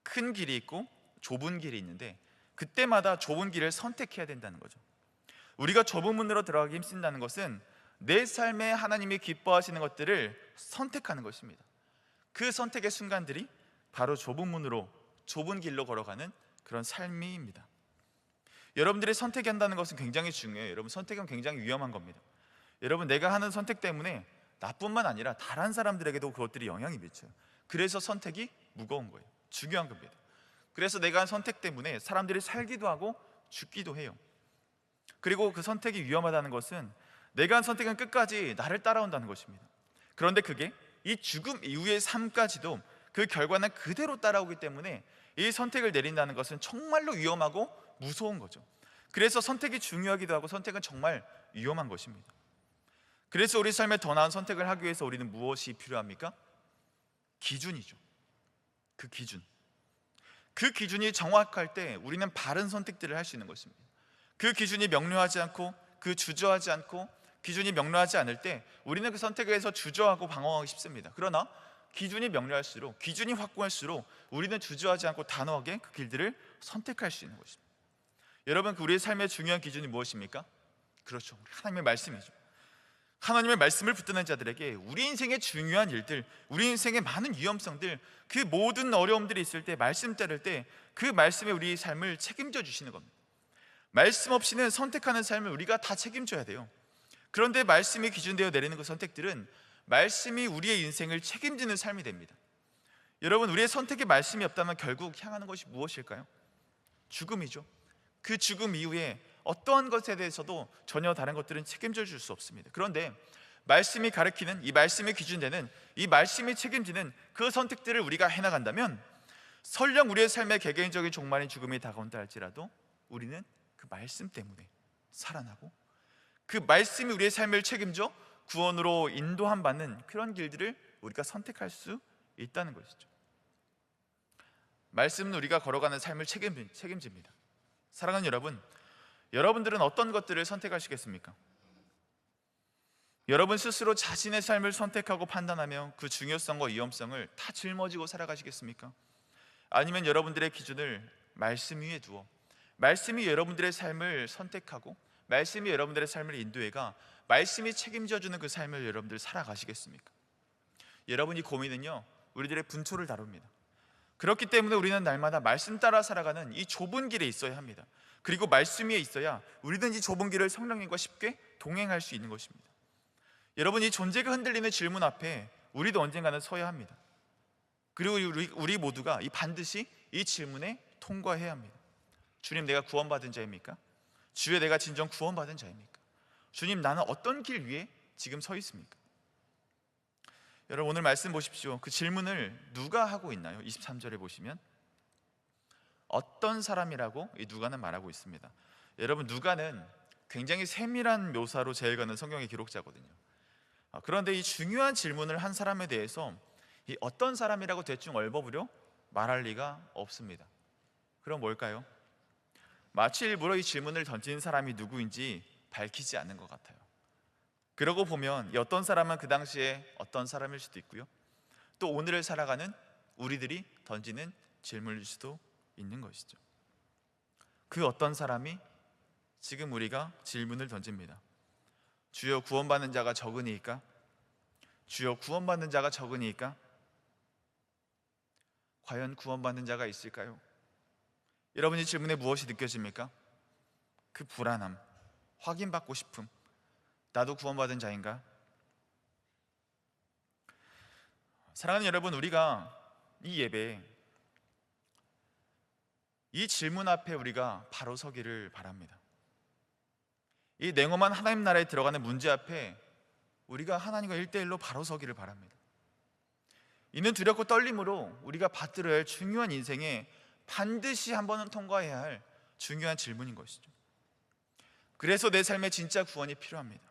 Speaker 1: 큰 길이 있고 좁은 길이 있는데, 그때마다 좁은 길을 선택해야 된다는 거죠. 우리가 좁은 문으로 들어가기 힘쓴다는 것은 내 삶에 하나님이 기뻐하시는 것들을 선택하는 것입니다. 그 선택의 순간들이 바로 좁은 문으로, 좁은 길로 걸어가는 그런 삶입니다. 여러분들이 선택한다는 것은 굉장히 중요해요. 여러분, 선택은 굉장히 위험한 겁니다. 여러분, 내가 하는 선택 때문에 나뿐만 아니라 다른 사람들에게도 그것들이 영향이 미쳐요. 그래서 선택이 무거운 거예요. 중요한 겁니다. 그래서 내가 한 선택 때문에 사람들이 살기도 하고 죽기도 해요. 그리고 그 선택이 위험하다는 것은 내가 한 선택은 끝까지 나를 따라온다는 것입니다. 그런데 그게 이 죽음 이후의 삶까지도 그 결과는 그대로 따라오기 때문에 이 선택을 내린다는 것은 정말로 위험하고 무서운 거죠. 그래서 선택이 중요하기도 하고 선택은 정말 위험한 것입니다. 그래서 우리 삶에 더 나은 선택을 하기 위해서 우리는 무엇이 필요합니까? 기준이죠. 그 기준이 정확할 때 우리는 바른 선택들을 할 수 있는 것입니다. 그 기준이 명료하지 않고, 그 주저하지 않고, 기준이 명료하지 않을 때 우리는 그 선택에서 주저하고 방황하기 쉽습니다. 그러나 기준이 명료할수록, 기준이 확고할수록 우리는 주저하지 않고 단호하게 그 길들을 선택할 수 있는 것입니다. 여러분, 우리의 삶의 중요한 기준이 무엇입니까? 그렇죠, 하나님의 말씀이죠. 하나님의 말씀을 붙드는 자들에게 우리 인생의 중요한 일들, 우리 인생의 많은 위험성들, 그 모든 어려움들이 있을 때, 말씀 따를 때 그 말씀에 우리 삶을 책임져 주시는 겁니다. 말씀 없이는 선택하는 삶을 우리가 다 책임져야 돼요. 그런데 말씀이 기준되어 내리는 그 선택들은 말씀이 우리의 인생을 책임지는 삶이 됩니다. 여러분, 우리의 선택에 말씀이 없다면 결국 향하는 것이 무엇일까요? 죽음이죠. 그 죽음 이후에 어떠한 것에 대해서도 전혀 다른 것들은 책임져 줄 수 없습니다. 그런데 말씀이 가르치는, 이 말씀이 기준되는, 이 말씀이 책임지는 그 선택들을 우리가 해나간다면, 설령 우리의 삶의 개개인적인 종말인 죽음이 다가온다 할지라도 우리는 그 말씀 때문에 살아나고, 그 말씀이 우리의 삶을 책임져 구원으로 인도함 받는 그런 길들을 우리가 선택할 수 있다는 것이죠. 말씀은 우리가 걸어가는 삶을 책임집니다. 사랑하는 여러분, 여러분들은 어떤 것들을 선택하시겠습니까? 여러분 스스로 자신의 삶을 선택하고 판단하며 그 중요성과 위험성을 다 짊어지고 살아가시겠습니까? 아니면 여러분들의 기준을 말씀 위에 두어 말씀이 여러분들의 삶을 선택하고 말씀이 여러분들의 삶을 인도해가 말씀이 책임져주는 그 삶을 여러분들 살아가시겠습니까? 여러분, 이 고민은요, 우리들의 분초를 다룹니다. 그렇기 때문에 우리는 날마다 말씀 따라 살아가는 이 좁은 길에 있어야 합니다. 그리고 말씀 위에 있어야 우리는 이 좁은 길을 성령님과 쉽게 동행할 수 있는 것입니다. 여러분, 이 존재가 흔들리는 질문 앞에 우리도 언젠가는 서야 합니다. 그리고 우리 모두가 반드시 이 질문에 통과해야 합니다. 주님, 내가 구원받은 자입니까? 주여, 내가 진정 구원받은 자입니까? 주님, 나는 어떤 길 위에 지금 서 있습니까? 여러분, 오늘 말씀 보십시오. 그 질문을 누가 하고 있나요? 23절에 보시면 어떤 사람이라고 이 누가는 말하고 있습니다. 여러분, 누가는 굉장히 세밀한 묘사로 제일가는 성경의 기록자거든요. 그런데 이 중요한 질문을 한 사람에 대해서 이 어떤 사람이라고 대충 얼버무려 말할 리가 없습니다. 그럼 뭘까요? 마치 일부러 이 질문을 던진 사람이 누구인지 밝히지 않는 것 같아요. 그러고 보면 이 어떤 사람은 그 당시에 어떤 사람일 수도 있고요, 또 오늘을 살아가는 우리들이 던지는 질문일 수도 있는 것이죠. 그 어떤 사람이 지금 우리가 질문을 던집니다. 주여, 구원받는 자가 적으니까? 주여, 구원받는 자가 적으니까? 과연 구원받는 자가 있을까요? 여러분, 이 질문에 무엇이 느껴집니까? 그 불안함, 확인받고 싶음. 나도 구원받은 자인가? 사랑하는 여러분, 우리가 이 예배에 이 질문 앞에 우리가 바로 서기를 바랍니다. 이 냉엄한 하나님 나라에 들어가는 문제 앞에 우리가 하나님과 1대1로 바로 서기를 바랍니다. 이는 두렵고 떨림으로 우리가 받들어야 할 중요한 인생에 반드시 한 번은 통과해야 할 중요한 질문인 것이죠. 그래서 내 삶에 진짜 구원이 필요합니다.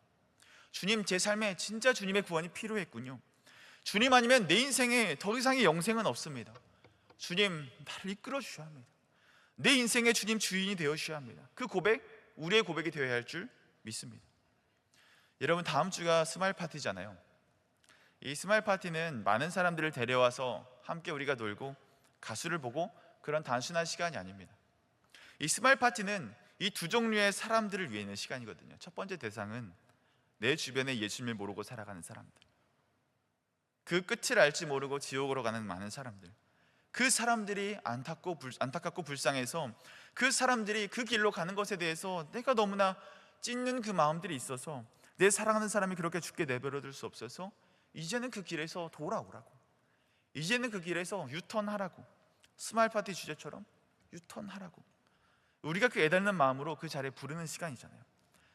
Speaker 1: 주님, 제 삶에 진짜 주님의 구원이 필요했군요. 주님 아니면 내 인생에 더 이상의 영생은 없습니다. 주님, 나를 이끌어 주셔야 합니다. 내 인생의 주님 주인이 되어 주셔야 합니다. 그 고백, 우리의 고백이 되어야 할 줄 믿습니다. 여러분, 다음 주가 스마일 파티잖아요. 이 스마일 파티는 많은 사람들을 데려와서 함께 우리가 놀고 가수를 보고 그런 단순한 시간이 아닙니다. 이 스마일 파티는 이 두 종류의 사람들을 위해 있는 시간이거든요. 첫 번째 대상은 내 주변에 예수님을 모르고 살아가는 사람들, 그 끝을 알지 모르고 지옥으로 가는 많은 사람들, 그 사람들이 안타깝고 불쌍해서 그 사람들이 그 길로 가는 것에 대해서 내가 너무나 찢는 그 마음들이 있어서 내 사랑하는 사람이 그렇게 죽게 내버려둘 수 없어서 이제는 그 길에서 돌아오라고, 이제는 그 길에서 유턴하라고, 스마일 파티 주제처럼 유턴하라고 우리가 그 애달는 마음으로 그 자리에 부르는 시간이잖아요.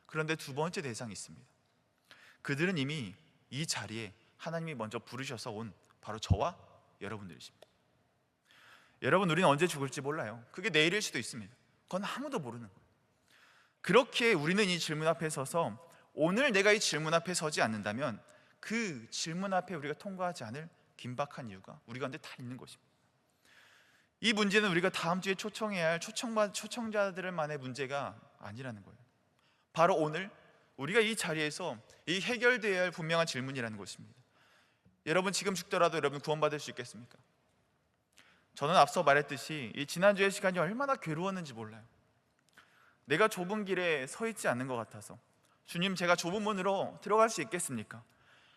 Speaker 1: 그런데 두 번째 대상이 있습니다. 그들은 이미 이 자리에 하나님이 먼저 부르셔서 온 바로 저와 여러분들이십니다. 여러분, 우리는 언제 죽을지 몰라요. 그게 내일일 수도 있습니다. 그건 아무도 모르는 거예요. 그렇게 우리는 이 질문 앞에 서서 오늘 내가 이 질문 앞에 서지 않는다면 그 질문 앞에 우리가 통과하지 않을 긴박한 이유가 우리 가운데 다 있는 것입니다. 이 문제는 우리가 다음 주에 초청해야 할 초청자들만의 문제가 아니라는 거예요. 바로 오늘 우리가 이 자리에서 이 해결되어야 할 분명한 질문이라는 것입니다. 여러분, 지금 죽더라도 여러분 구원받을 수 있겠습니까? 저는 앞서 말했듯이 이 지난주의 시간이 얼마나 괴로웠는지 몰라요. 내가 좁은 길에 서 있지 않는 것 같아서 주님, 제가 좁은 문으로 들어갈 수 있겠습니까?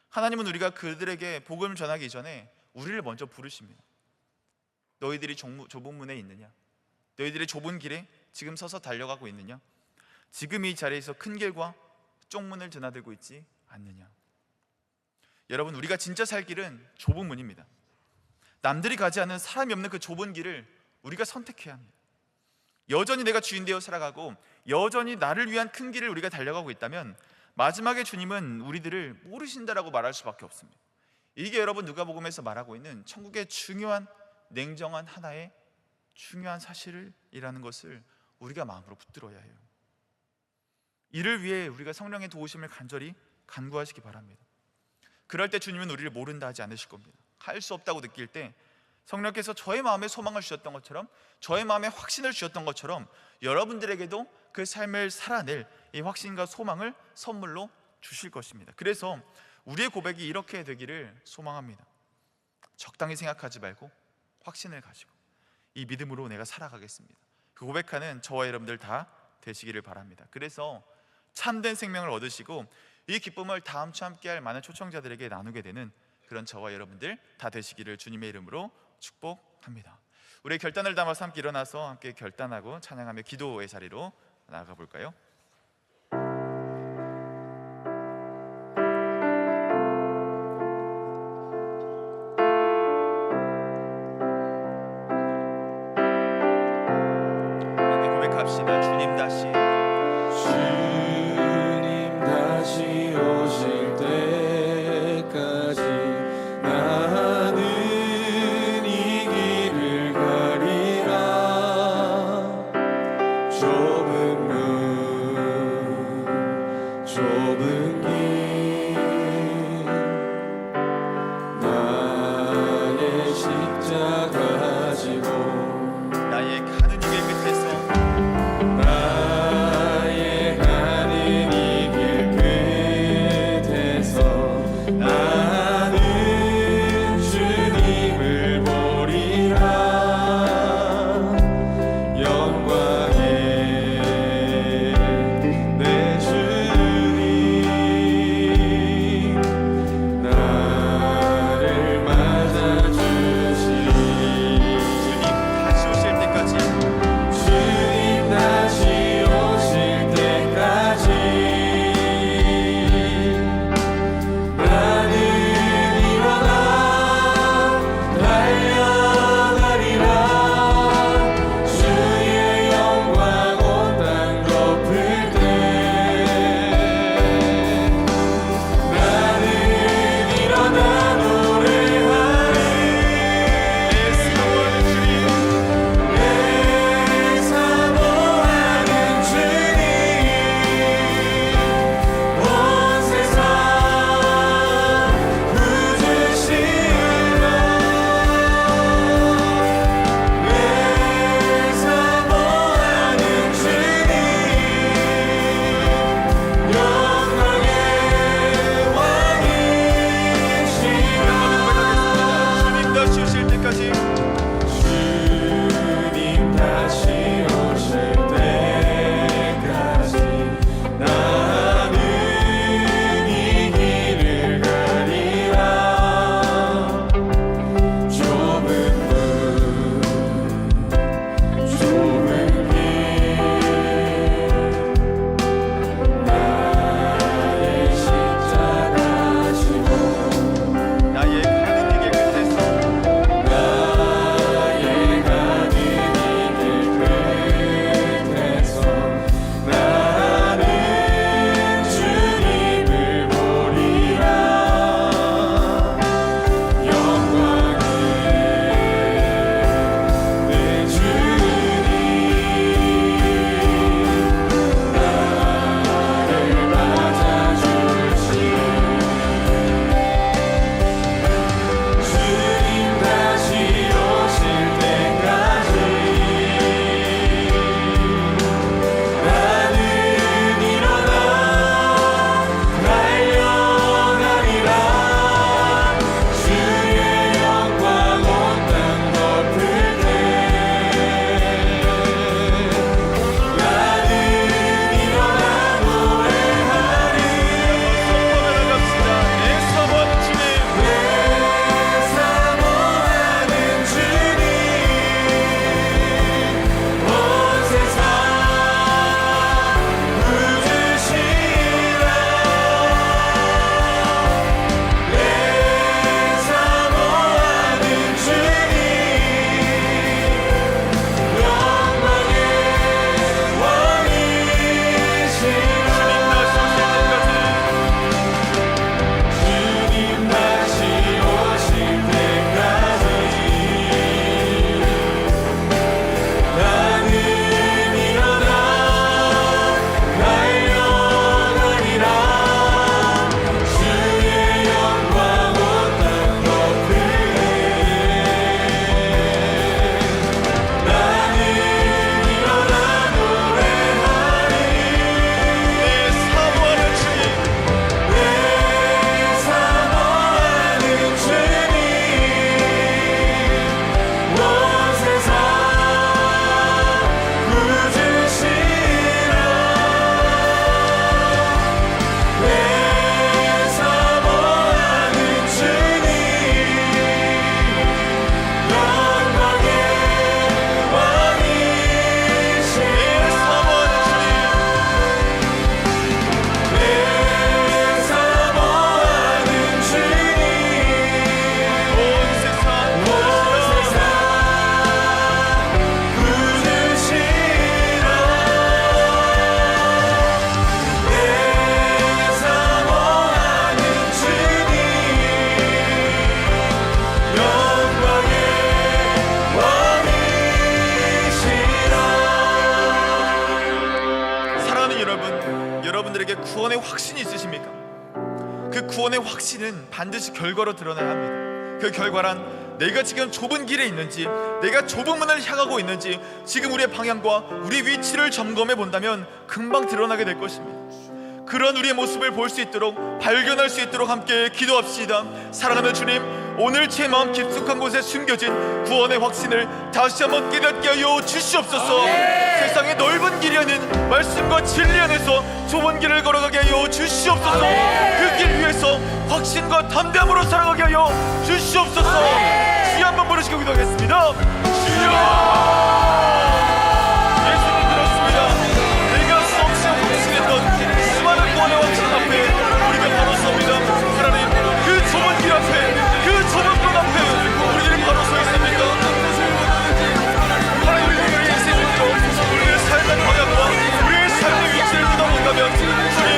Speaker 1: 하나님은 우리가 그들에게 복음을 전하기 전에 우리를 먼저 부르십니다. 너희들이 좁은 문에 있느냐? 너희들이 좁은 길에 지금 서서 달려가고 있느냐? 지금 이 자리에서 큰 길과 쫑문을 드나들고 있지 않느냐? 여러분, 우리가 진짜 살 길은 좁은 문입니다. 남들이 가지 않는, 사람이 없는 그 좁은 길을 우리가 선택해야 합니다. 여전히 내가 주인 되어 살아가고 여전히 나를 위한 큰 길을 우리가 달려가고 있다면 마지막에 주님은 우리들을 모르신다라고 말할 수밖에 없습니다. 이게 여러분 누가복음에서 말하고 있는 천국의 중요한 냉정한 하나의 중요한 사실이라는 것을 우리가 마음으로 붙들어야 해요. 이를 위해 우리가 성령의 도우심을 간절히 간구하시기 바랍니다. 그럴 때 주님은 우리를 모른다 하지 않으실 겁니다. 할 수 없다고 느낄 때 성령께서 저의 마음에 소망을 주셨던 것처럼, 저의 마음에 확신을 주셨던 것처럼 여러분들에게도 그 삶을 살아낼 이 확신과 소망을 선물로 주실 것입니다. 그래서 우리의 고백이 이렇게 되기를 소망합니다. 적당히 생각하지 말고 확신을 가지고 이 믿음으로 내가 살아가겠습니다. 그 고백하는 저와 여러분들 다 되시기를 바랍니다. 그래서 참된 생명을 얻으시고 이 기쁨을 다음 주 함께할 많은 초청자들에게 나누게 되는 그런 저와 여러분들 다 되시기를 주님의 이름으로 축복합니다. 우리 결단을 담아서 함께 일어나서 함께 결단하고 찬양하며 기도의 자리로 나아가 볼까요? 함께 고백합시다. 주님 다시 여러분들에게 구원의 확신이 있으십니까? 그 구원의 확신은 반드시 결과로 드러나야 합니다. 그 결과란 내가 지금 좁은 길에 있는지, 내가 좁은 문을 향하고 있는지, 지금 우리의 방향과 우리 위치를 점검해 본다면 금방 드러나게 될 것입니다. 그런 우리의 모습을 볼 수 있도록, 발견할 수 있도록 함께 기도합시다. 사랑하는 주님, 오늘 제 마음 깊숙한 곳에 숨겨진 구원의 확신을 다시 한번 깨닫게 하여 주시옵소서. 세상의 넓은 길이 아닌 말씀과 진리 안에서 좁은 길을 걸어가게 하여 주시옵소서. 그 길 위에서 확신과 담대함으로 살아가게 하여 주시옵소서. 주여 한번 부르시고 기도하겠습니다. 주여! 예수님 들었습니다. 내가 수없이 확신했던 수많은 구원의 확신 앞에 우리가 바로 섭니다. 하나님, 그 좁은 길 앞에, 그 좁은 문 앞에 우리들이 바로 서 있습니다. 하나님, 우리의 인생으로 우리의 삶의 방향과 우리의 삶의 위치를 뜯어본다면 주님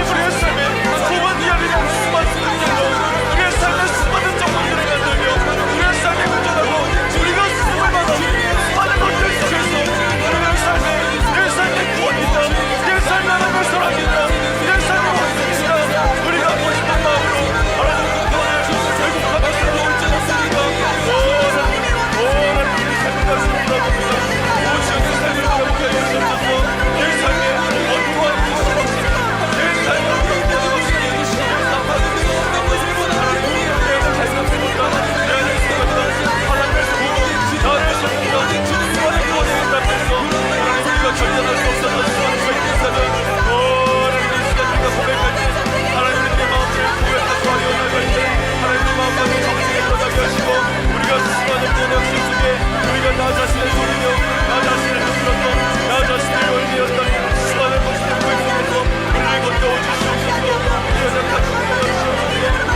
Speaker 1: 우리의 삶에 좁은 길 앞에 수많은 문제로 우리의 삶의 수많은 정보들을 만들며 우리의 삶에 운전하고 우리가 숨을 만한 수많은 것들 속에서 우리의 삶의 구원이 있다, 내 삶에 하나님의 사랑이 있다, 내 삶의 확신이 있다. 우리가 하고 싶은 마음으로 하나님의 구원을 결국 하나씩 하고 있지 않습니까? 하나님, 우리 삶을 다시 돌아봅니다. 오직 내 삶을 돌아보게 하여 주옵소서. 내 삶에 어떠한 기술 없이, 내 삶에 어떠한 기술 없이, 내 삶을 잘 삽니다. 내 안에 있습니다. 하나님의 소금, 나를 섭니다. 수많은 구원의 길 앞에서 하나님, 우리가 결단할 수 없어서 수많은 것을 인사는 하나님, 이 시간 우리가 고백할 때 하나님, 우리의 마음을 고백하고 하려 나갈 때 하나님, 내 마음을 정직에 떠나게 하시고 우리가 수많은 구원의 확신 속에 우리가 나 자신을 돌리며 나 자신을 흔들었던, 나 자신을 올리었던 수많은 것들을 보여주면서 우리를 건너어 주시옵소서. 우리의 연약함을 보여주시옵소서.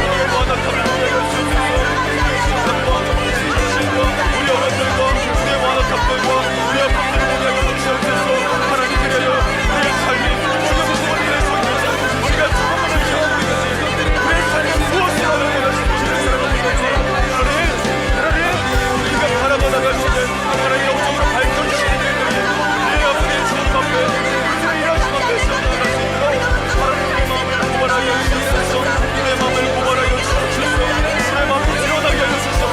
Speaker 1: 우리의 완악함을 보여주시옵소서. 우리의 신상과 우리의 신실과 우리 어머들과 우리의 완악함들과 우리 아픔들을 보게 주시옵소서. 하나님, 그래요 우리의 삶이 지금 좁은 길에 서 있는지, 우리가 좁은 문을 향하고 있는지, 우리의 삶이 무엇을 하려고 하시는지 살아가고 있는지 하나님, 우리가 바라봐 나갈 수 있는 하나님 영적으로 밝혀주시는 일들이 내 앞에 주님 앞에 우리의 일하심 앞에 나갈 수 있도록 하나님의 마음을 고발하여 주시옵소서. 내 마음을 고발하여 주시옵소서. 내 마음을 드러나게 하여 주시옵소서.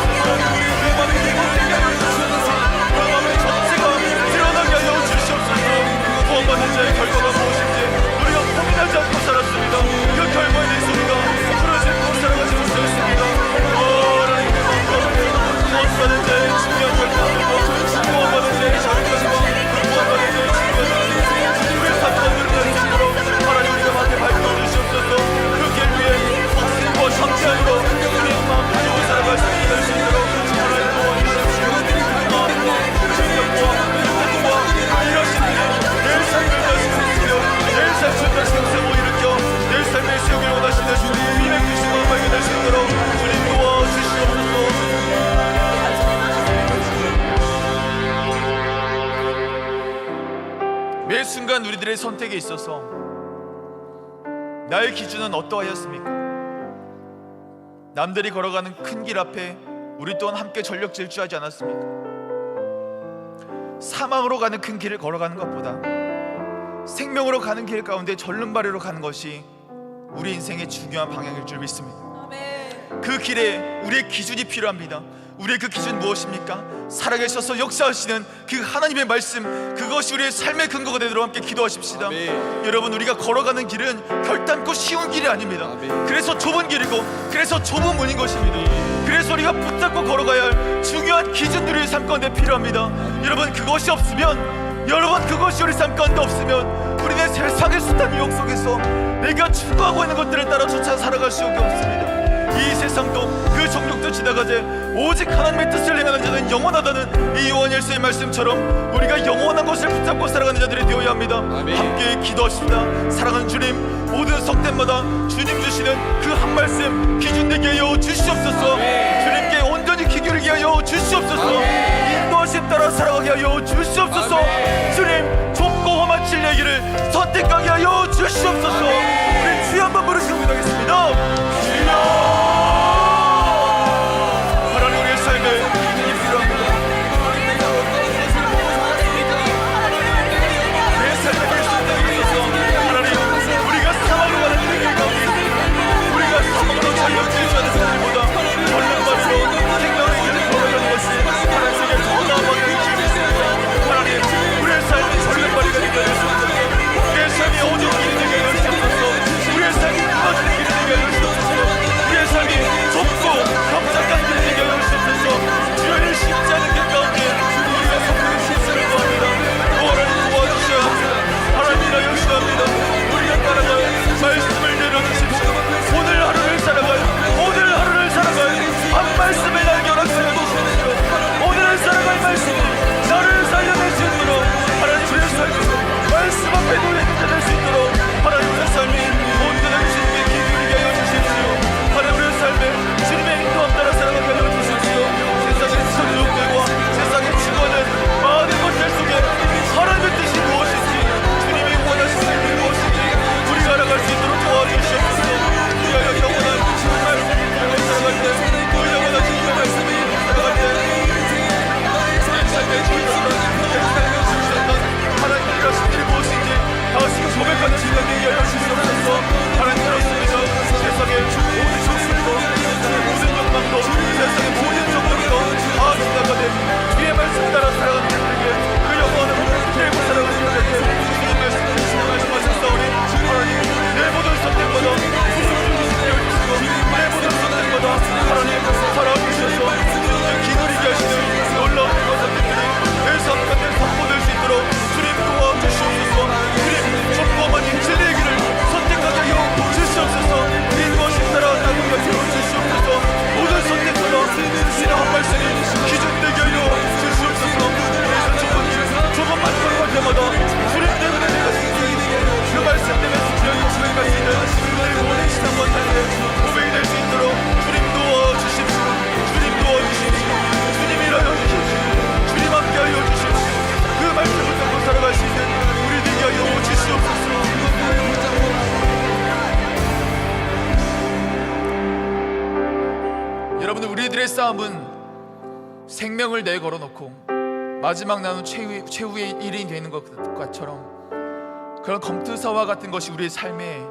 Speaker 1: 내 마음을 드러나게 하여 주시옵소서. 내 마음의 전체가 드러나게 하여 주시옵소서. 구원받는 자의 결과가 무엇인지 우리가 고민하지 않고 살았습니다. 그 결과에 대해서 우리가 부러지 않고 살아가지 못했습니다. 하나님, 그 마음 가운데 구원받는 자의 중요한 결과들과 구원받는 자의 자리까지와 구원받는 자의 중요한 우리의 삶 가운데 갈 수 있도록 하나님, 우리가 마음에 밝혀주시옵소서. 그 길 위에 확신과 성취함으로 우리의 마음 가지고 살아갈 수 있도록 하나님 도와주십시오. 마음과 생각과 행동과 일하시는 내 삶을 다시 세우시며 내 삶을 다시 세우고 일으켜 내 삶의 세우길 원하시는 주님의 귀신 마음 발견할 수 있도록 주님 도와주시옵소서. 매 순간 우리들의 선택에 있어서 나의 기준은 어떠하였습니까? 남들이 걸어가는 큰 길 앞에 우리 또한 함께 전력 질주하지 않았습니까? 사망으로 가는 큰 길을 걸어가는 것보다 생명으로 가는 길 가운데 절름발이로 가는 것이 우리 인생의 중요한 방향일 줄 믿습니다. 그 길에 우리의 기준이 필요합니다. 우리의 그 기준 무엇입니까? 살아계셔서 역사하시는 그 하나님의 말씀, 그것이 우리의 삶의 근거가 되도록 함께 기도하십시다. 아멘. 여러분, 우리가 걸어가는 길은 결단코 쉬운 길이 아닙니다. 아멘. 그래서 좁은 길이고 그래서 좁은 문인 것입니다. 그래서 우리가 붙잡고 걸어가야 할 중요한 기준들이 우리 삶 가운데 필요합니다. 여러분, 그것이 없으면, 여러분 그것이 우리 삶 가운데 없으면 우리는 세상의 숱한 유혹 속에서 내가 추구하고 있는 것들을 따라 쫓아 살아갈 수밖에 없습니다. 이 세상도 그 정욕도 지나가되 오직 하나님의 뜻을 행하는 자는 영원하다는 이 요한 1서의 말씀처럼 우리가 영원한 것을 붙잡고 살아가는 자들이 되어야 합니다. 아멘. 함께 기도하십시다. 사랑하는 주님, 모든 석대마다 주님 주시는 그 한 말씀 기준 되게 하여 주시옵소서. 아멘. 주님께 온전히 귀 기울이게 하여 주시옵소서. 아멘. 인도하심 따라 살아가게 하여 주시옵소서. 아멘. 주님, 좁고 험한 진리의 길을 선택하게 하여 주시옵소서. 아멘. 우리 주여 한번 부르시고 기도하겠습니다. 주여, 우리가 사망으로 가는 길 가운데
Speaker 2: 여러분들, 우리들의 싸움은 생명을 내걸어놓고 마지막 나는 최후의 일인이 되는 것처럼 그런 검투사와 같은 것이 우리의 삶의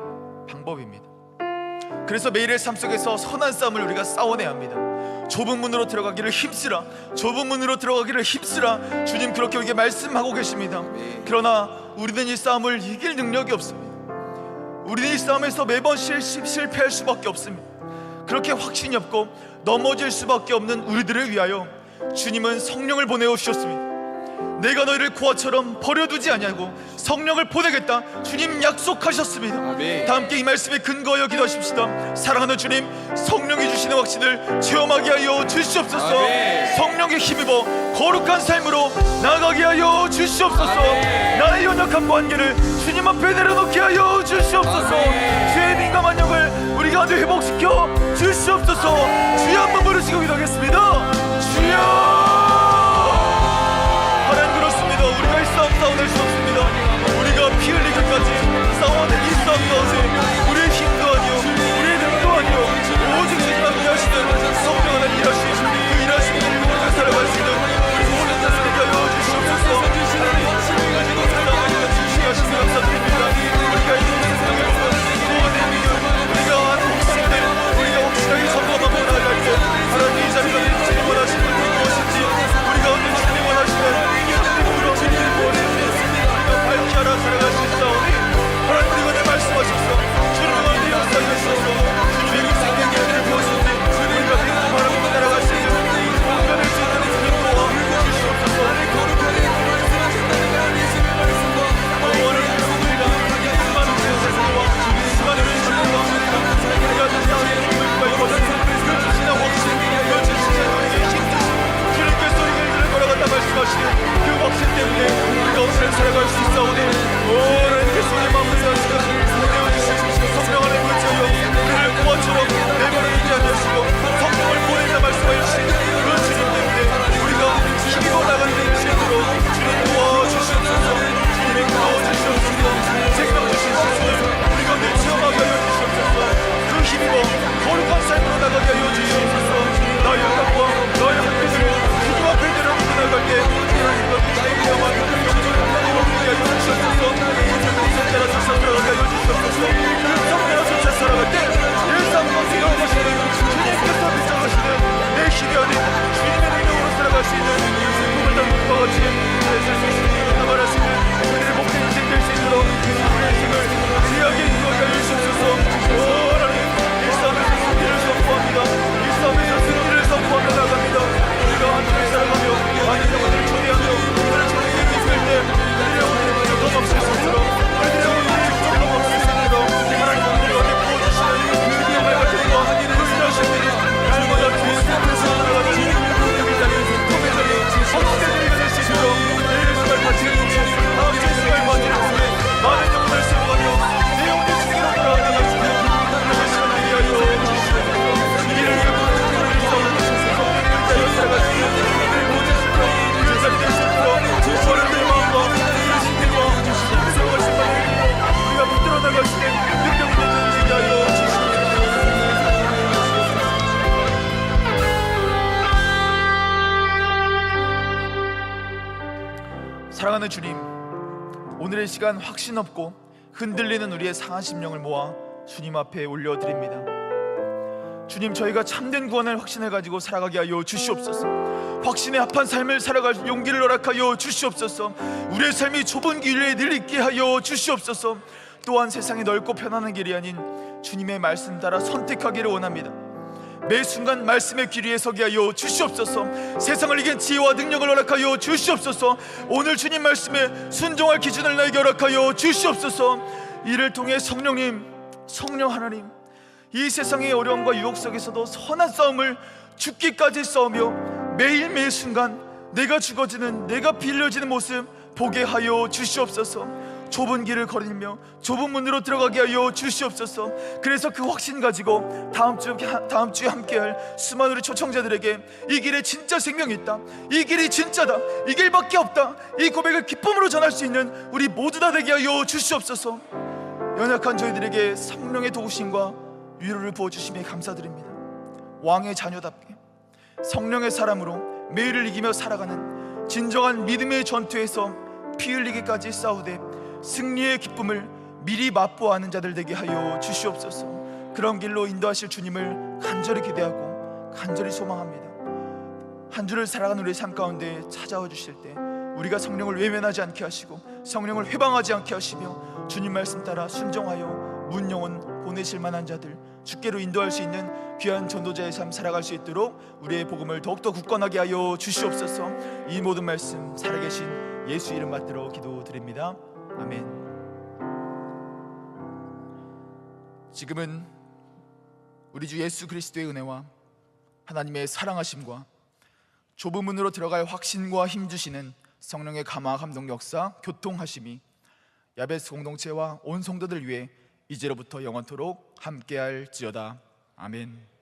Speaker 2: 방법입니다. 그래서 매일의 삶 속에서 선한 싸움을 우리가 싸워내야 합니다. 좁은 문으로 들어가기를 힘쓰라, 좁은 문으로 들어가기를 힘쓰라. 주님 그렇게 우리에게 말씀하고 계십니다. 그러나 우리는 이 싸움을 이길 능력이 없습니다. 우리는 이 싸움에서 매번 실패할 수밖에 없습니다. 그렇게 확신이 없고 넘어질 수밖에 없는 우리들을 위하여 주님은 성령을 보내오셨습니다. 내가 너희를 고아처럼 버려두지 아니하고 성령을 보내겠다, 주님 약속하셨습니다.
Speaker 3: 아멘.
Speaker 2: 다 함께 이 말씀에 근거하여 기도하십시다. 사랑하는 주님, 성령이 주시는 확신을 체험하게 하여 주시옵소서.
Speaker 3: 아멘.
Speaker 2: 성령의 힘입어 거룩한 삶으로 나가게 하여 주시옵소서.
Speaker 3: 아멘.
Speaker 2: 나의 연약한 관계를 주님 앞에 내려놓게 하여 주시옵소서.
Speaker 3: 아멘.
Speaker 2: 죄의 민감한 영을 우리 가운데 회복시켜 주시옵소서. 주여 한번 부르시고 기도하겠습니다. 주여, 우리가 이 싸움 싸워낼 수 없습니다. 우리가 피 흘리기까지 싸워낼 이 싸움 가운데 우리의 힘도 아니요, 우리의 능도 아니요, 오직 주님 함께 하시는 성령 하나님 일하시는 그 일하시는 일을 우리가 살아갈 수 있는 우리 모든 자들에게 하여 주시옵소서. 하나님 주시하시니 감사드립니다. 우리가 이 세상에 구원의 비결, 우리가 혹시들 우리가 확실하게 점검하고 나아갈 때 하나님 이 자리가 주님 원하시는 게 무엇인지 우리가 얻는 주님 원하시는 밝히하라 살아갈 수 있사오니 하나님 우리가 내 말씀하셔서 주님을 내 역사에 있어서 주님의 생명의 길을 보여주니 우리가 믿고 바라보고 따라갈 수 있는 공변할 수 있는 주님 도와 주시옵소서. 오늘 우리가 수많은 세상과 수많은 삶과 우리가 그 땅에 물과 이곳은 그 주시는 확신, 그 주시는 우리에게 힘 주님께서 우리에게 이를 걸어간다 말씀하시는 그 확신 때문에 우리가 오늘 살아갈 수 있사오니 하나님께서 우리 마음을 다하시고 성령 안에 물체여 우리를 고아처럼 내버려두지 않으시고 성령을 보낸다 말씀하신 그 주님 때문에 우리가 힘입어 나가는 일으로 주님 도와주시옵소서. 주님의 도와주시옵소서. 생명 주신 신수를 우리가 늘 체험하게 하여 주시옵소서. 그 힘입어 거룩한 삶으로 나가게 하여 주시옵소서. 나의 영광과 나의 한계들을 주님 앞에 내려놓고 나갈 때 하나님과 나의 영광 영적인 하나님 없게 하여 주시옵소서. 성자라 쫓아 들어가게 하여 주시옵소서. 그 성자라 쫓아 살아갈 때 내 삶과 기억하시는 주님께서 빗장하시는 내 힘이 아닌 주님의 능력으로 살아갈 수 있는 꿈을 담은 것과 같이 내 삶을 주님으로 말하시는 우리의 복된 인생 될 수 있도록 우리의 인생을 귀하게 인도하게 하여 주시옵소서. 하나님 이 싸움에서 승리를 선포합니다. 이 싸움에서 승리를 선포하며 나갑니다. 우리가 하나님을 살아가며 많은 영혼을 초대하며 오늘 저녁에 기쁠 때 우리의 영혼을 조금 없을 수 있도록 우리의 영혼을 조금 없을 수 있도록 하나님 우리에게 부어주시는 그 영의 말씀과 그 일하신 일이 날마다 주의 뜻에서 살아가는 우리 자리 꿈의 자리 헛된 자리가 될 수 있도록 내일 수갈 바치는 중에 다음 주 수갈 바치는 중에 많은 영혼을 세워가며 내 영혼의 주기로 돌아가는 것이며 그런 시간을 위하여 주시옵소서. 이를 위해 우리 싸움을 주셔서 성령을 위하여 살아갈 수 있는 우리 모든 순간 그 자리 될 수 있도록 어른들 마음과 그 신들과 세워가신 바를 믿고 우리가 붙들어 나갈 수 있는 능력이 되는 주게 하여 주시옵소서. 사랑하는 주님, 오늘의 시간 확신 없고 흔들리는 우리의 상한 심령을 모아 주님 앞에 올려드립니다. 주님, 저희가 참된 구원을 확신을 가지고 살아가게 하여 주시옵소서. 확신에 합한 삶을 살아갈 용기를 허락하여 주시옵소서. 우리의 삶이 좁은 길에 늘 있게 하여 주시옵소서. 또한 세상이 넓고 편안한 길이 아닌 주님의 말씀 따라 선택하기를 원합니다. 매 순간 말씀의 길 위에 서게 하여 주시옵소서. 세상을 이긴 지혜와 능력을 허락하여 주시옵소서. 오늘 주님 말씀에 순종할 기준을 나에게 허락하여 주시옵소서. 이를 통해 성령님, 성령 하나님, 이 세상의 어려움과 유혹 속에서도 선한 싸움을 죽기까지 싸우며 매일 매 순간 내가 죽어지는, 내가 빌려지는 모습 보게 하여 주시옵소서. 좁은 길을 걸으며 좁은 문으로 들어가게 하여 주시옵소서. 그래서 그 확신 가지고 다음 주에 함께할 수많은 우리 초청자들에게 이 길에 진짜 생명이 있다, 이 길이 진짜다, 이 길밖에 없다, 이 고백을 기쁨으로 전할 수 있는 우리 모두 다 되게 하여 주시옵소서. 연약한 저희들에게 성령의 도우심과 위로를 부어주심에 감사드립니다.
Speaker 1: 왕의 자녀답게 성령의 사람으로 매일을 이기며 살아가는 진정한 믿음의 전투에서 피 흘리기까지 싸우되 승리의 기쁨을 미리 맛보아하는 자들 되게 하여 주시옵소서. 그런 길로 인도하실 주님을 간절히 기대하고 간절히 소망합니다. 한 주를 살아가는 우리의 삶 가운데 찾아와 주실 때 우리가 성령을 외면하지 않게 하시고 성령을 회방하지 않게 하시며 주님 말씀 따라 순종하여 문영혼 보내실 만한 자들, 주께로 인도할 수 있는 귀한 전도자의 삶 살아갈 수 있도록 우리의 복음을 더욱더 굳건하게 하여 주시옵소서. 이 모든 말씀 살아계신 예수 이름 받들어 기도드립니다. 아멘. 지금은 우리 주 예수 그리스도의 은혜와 하나님의 사랑하심과 좁은 문으로 들어갈 확신과 힘 주시는 성령의 감화 감동 역사 교통하심이 야베스 공동체와 온 성도들 위해 이제로부터 영원토록 함께할지어다. 아멘.